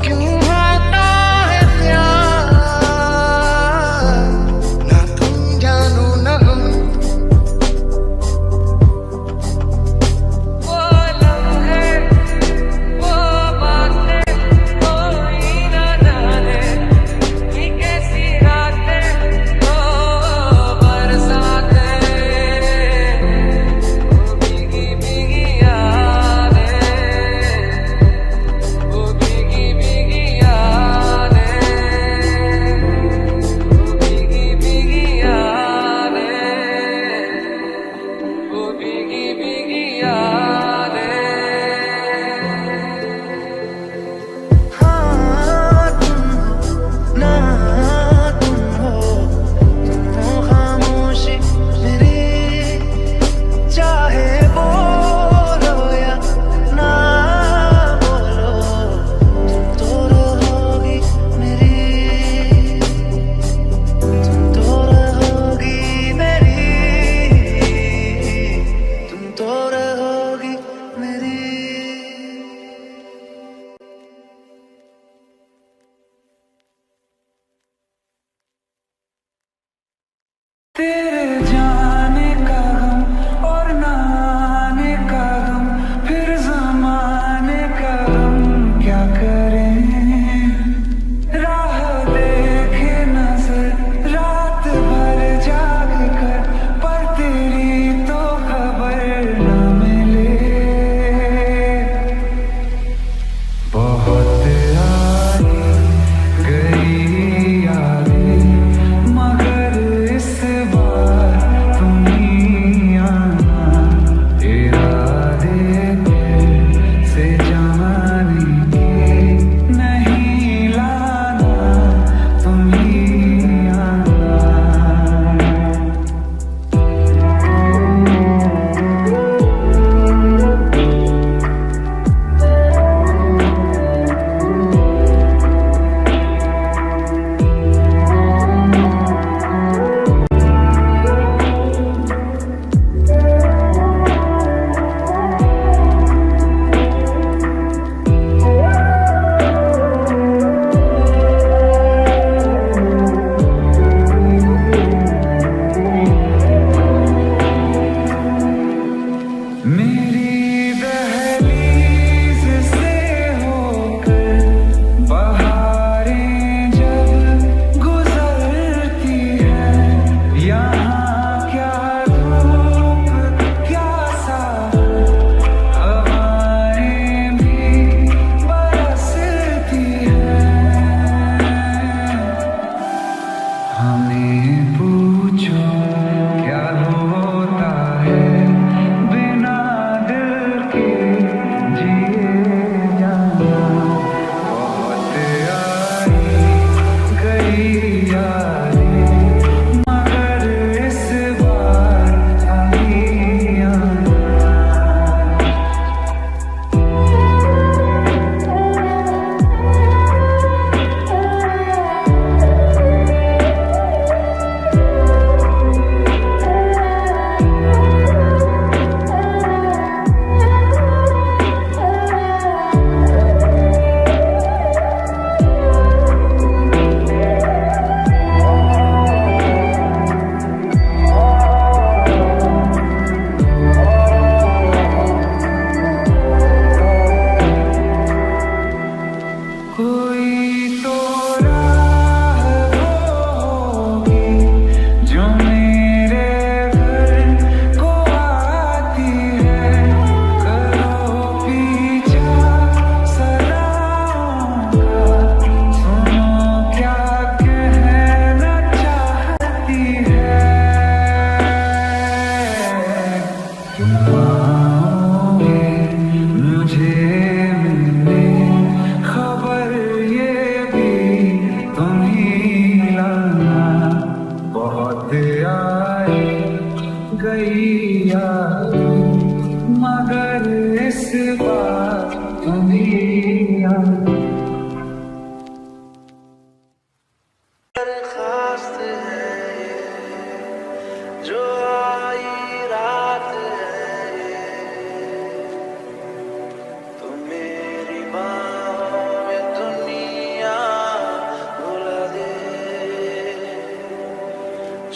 क्यों आता है प्यार। ना तुम जानो ना वो लम्हे, वो बातें कोई न जाने, ये कैसी रातें, ओ बरसातें। इस बार दुनिया दरखास्त है ये, जो आई रात है ये, तो मेरी बाहों में दुनिया भुला दे,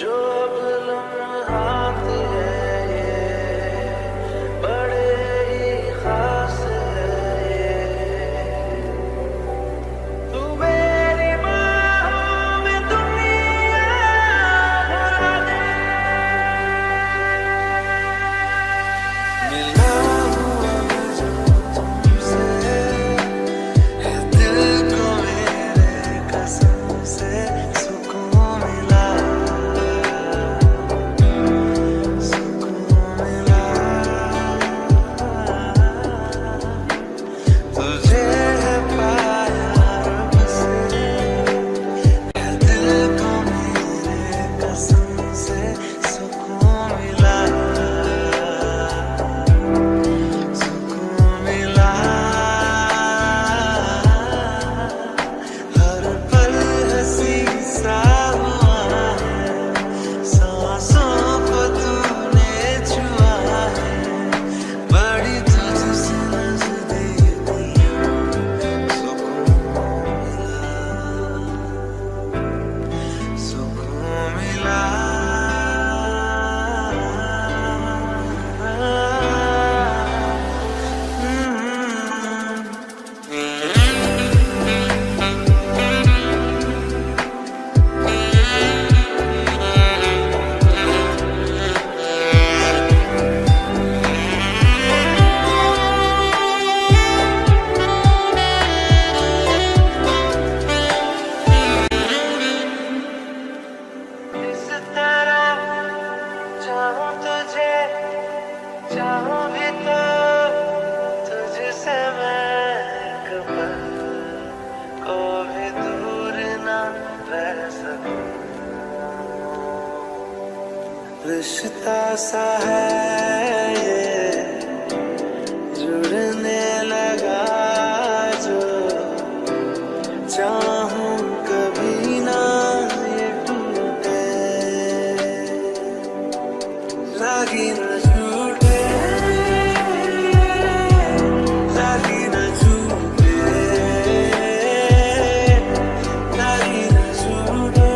जो अब लम्हात है ये, बड़े ही खास है ये, तू मेरी बाहों में दुनिया भुला दे। मिला हुआ जो तुमसे है दिल को मेरे कसम से सुकून मिला, सुकून मिला, तुझे है पाया रब से, है दिल को मेरे कसम से सुकून मिला, सुकून मिला, हर पल हंसी सा हुआ है, सांसों को तूने छुआ है, बड़ी तुझसे नजदीकियां, सुकून मिला, सुकून मिला। इस तरह चाहूं तुझे, चाहूं भी तो तुझसे मैं कभी को भी दूर ना रह सकूं, रिश्ता सा है ये जुड़ने लगा जो, चाहूं कभी ना ये टूटे, लागी न झूठे, लागी न झूठे, लागी न झूठे,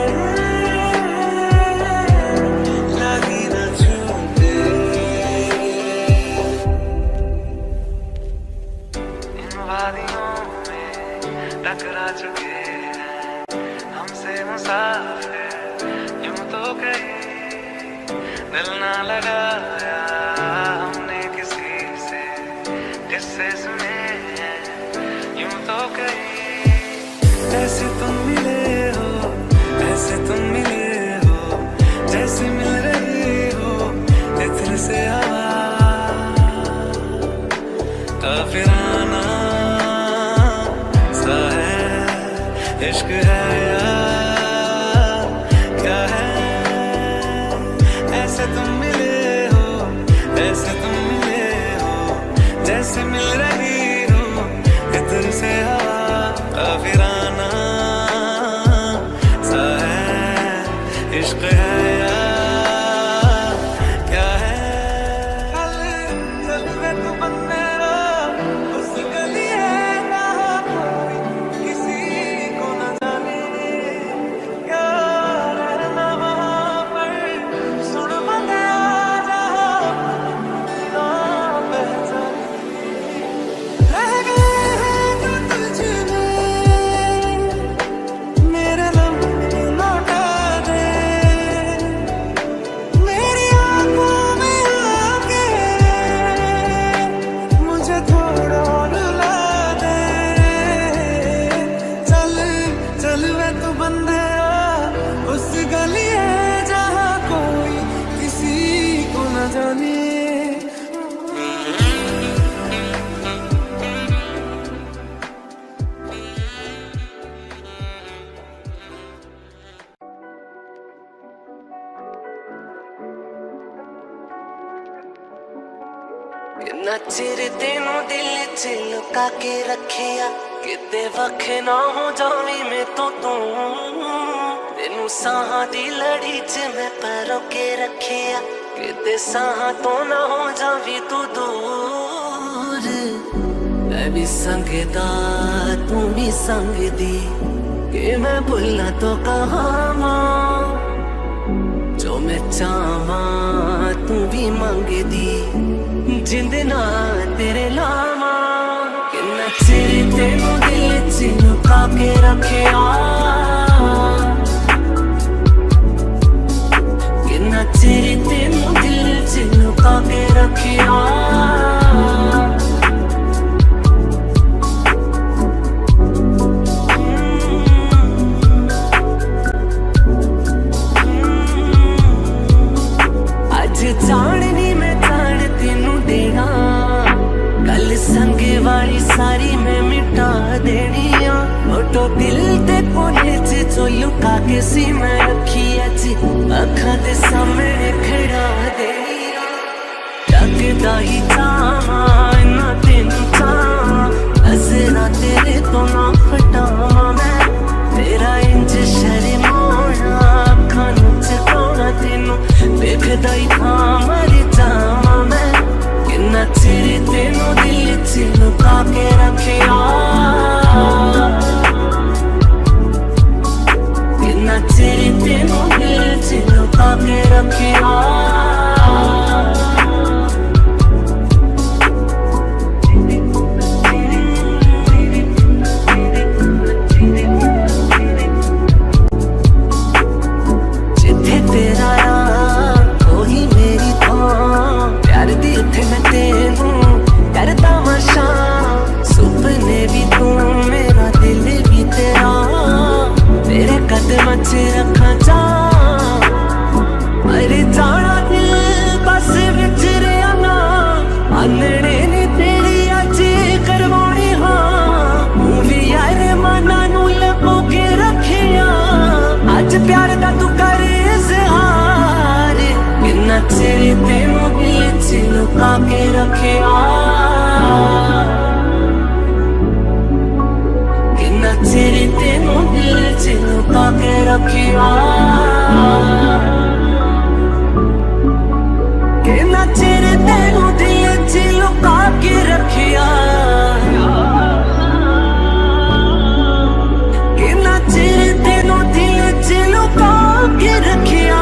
लागी न झूठे। इन वादियों में टकरा चुके हैं हमसे मुसाफिर, यूं तो कहीं दिल ना लगाया हमने किसी से, किससे सुने हैं यूं तो कहीं, ऐसे तुम मिले हो, ऐसे तुम मिले हो, जैसे मिल रही हो इत्र से हवा, काफिराना सा है इश्क है या क्या है, ऐसे तुम मिले हो, ऐसे तुम मिले हो, जैसे मिल रही हो इधर से हवा, काफिराना सा है इश्क है या क्या है, चल वे तू बन मेरा, उस गली है ना कोई किसी को न जाने, क्या रहना वहाँ पर, सुन बंदे आजा ना पहचाने, रह गए हैं जो तुझ में चिर तेनू दिल च लुका के रखिया किते वख ना हो जावी मैं तो तू तेनू साहां दी लड़ी च मैं परो के रखिया किते साहां तो ना हो जावी तू दूर मैं भी संगदा तू भी संगदी कि मैं भुला तो कहां जो मैं चाहवा तू भी मंगदी जिंद ना तेरे लावा किन्ना चिर तेनू दिल च लुका के रखिया किन्ना चिर तेनू दिल च लुका के रखिया जानी मैं जान तेनू देना गल संगे वाली सारी मैं मिटा देनी आ फोटो दिल ते कोने च जो लुका के सी मैं रखी अज अखां दे सामने खड़ा देनी आ जगदा ही चाहवा ना तेनू चाहवा नजरां तेरे तो ना हटावा मैं तेरा इंज शर्माना अखां नू चुकाउणा तेनू देखदा ही था मर जावा मैं किन्ना चिर तेनू दिल च लुका के रखिया किन्ना चिर तेनू दिल च लुका के रखिया रखा जा अरे जाना दिल बस विच रहा ना आलने ने तेरी अज करवानी हाँ भी यार मना नू लपो के रखिया अज प्यार दा तू कर इज़हार किन्ना चिर तेनू दिल च लुका के रखिया किन्ना चिर तेनू दिल च लुका के रखिया किन्ना चिर तेनू दिल च लुका के रखिया किन्ना चिर तेनू दिल च लुका के रखिया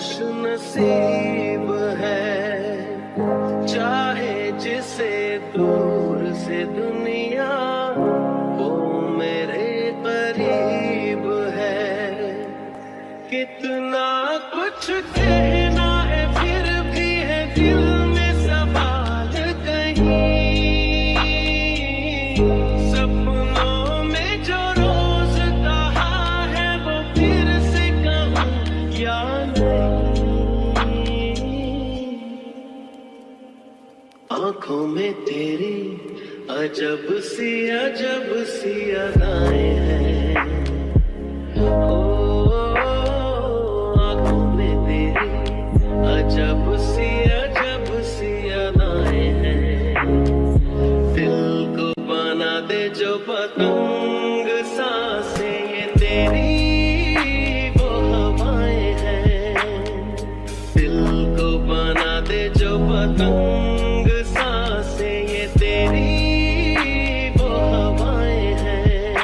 खुश नसीब है, चाहे जिसे दूर से दुनिया वो मेरे करीब है। कितना कुछ कहना है फिर भी है दिल में सवाल कहीं, सपनों में जो रोज कहा है वो फिर से कहूँ या नहीं। आंखों में तेरी अजब सी अदाएं हैं, आंखों में तेरी अजब सी अदाएं हैं। दिल को बना दे जो पतंग सांसें ये तेरी वो हवाएं हैं। दिल को बना दे जो पतंग सांसें ये तेरी वो हवाएं हैं।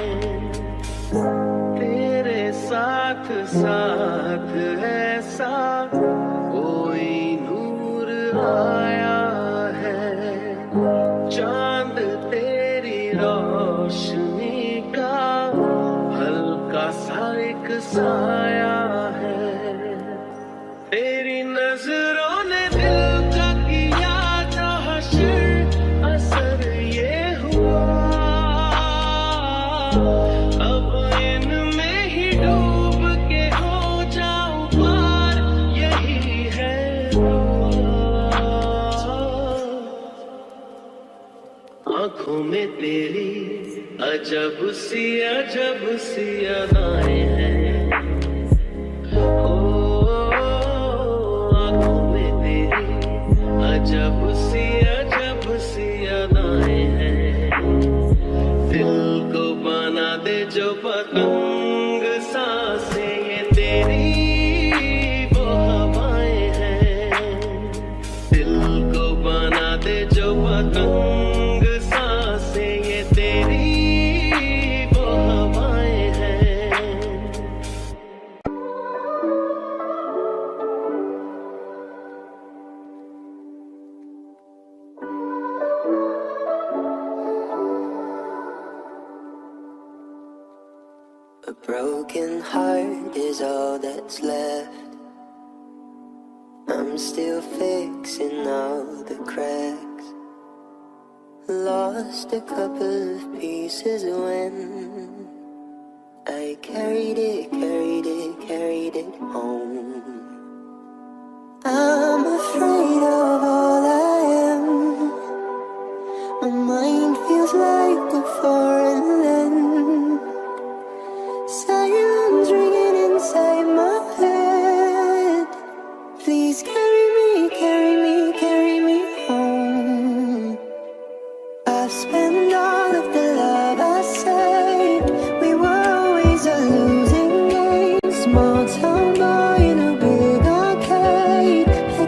तेरे साथ साथ ऐसा कोई नूर आया है, चांद तेरी रोशनी का हल्का सा एक साया है। तेरी नजरों ने दिल का किया जो हश्र असर ये हुआ, अब इनमें ही डूब के हो जाऊं पार यही है दुआ। आंखों में तेरी अजब सी अदाएं हैं, आंखों में तेरी अजब सी अदाएं हैं। दिल को बना दे जो पतंग सांसें ये तेरी वो हवाएं हैं। दिल को बना दे जो पतंग सांसें ये तेरी वो हवाएं हैं। A broken heart is all that's left. I'm still fixing all the cracks. Lost a couple of pieces when I carried it home. I'm afraid of all I am. My mind feels like a foreign land. Silence ringing inside my head. Please carry me home. I've spent all of the love I saved. We were always a losing game. Small town boy in a big arcade. I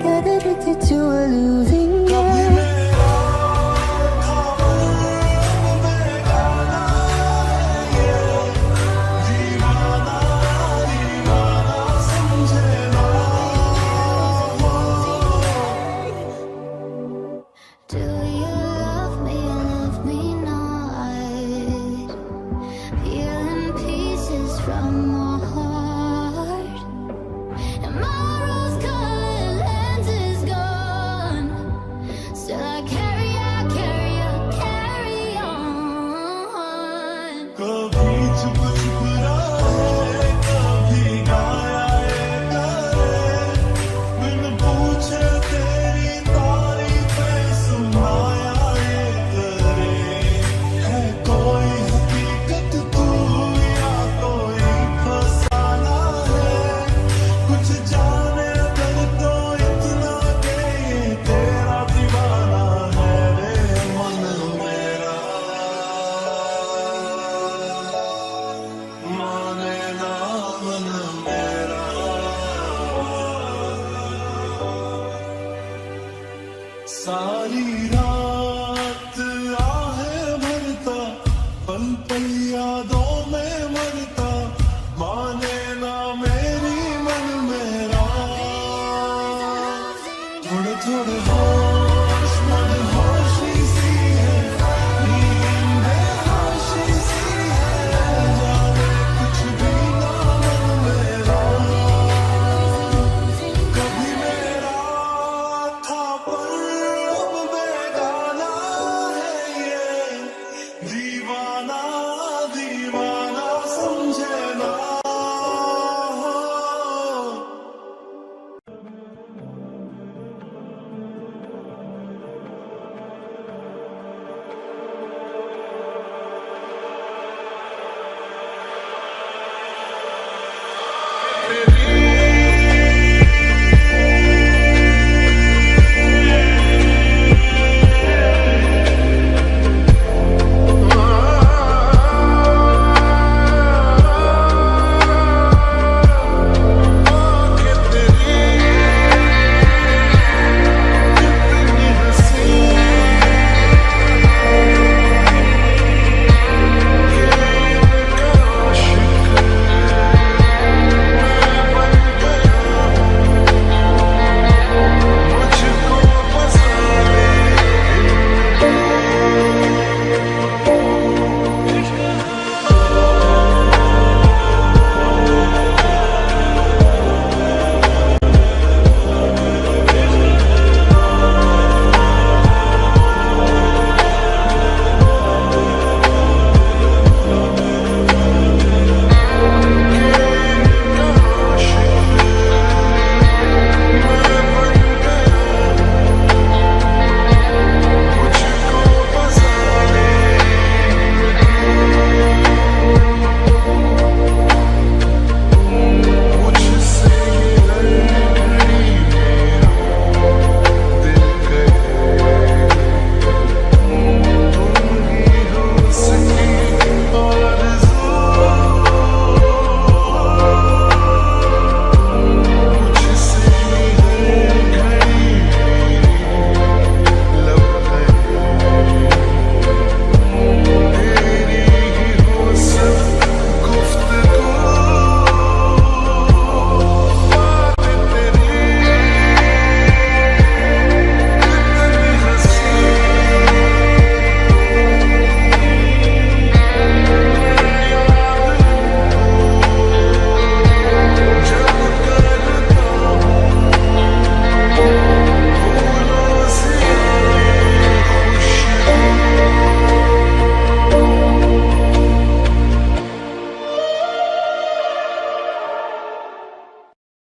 दीवार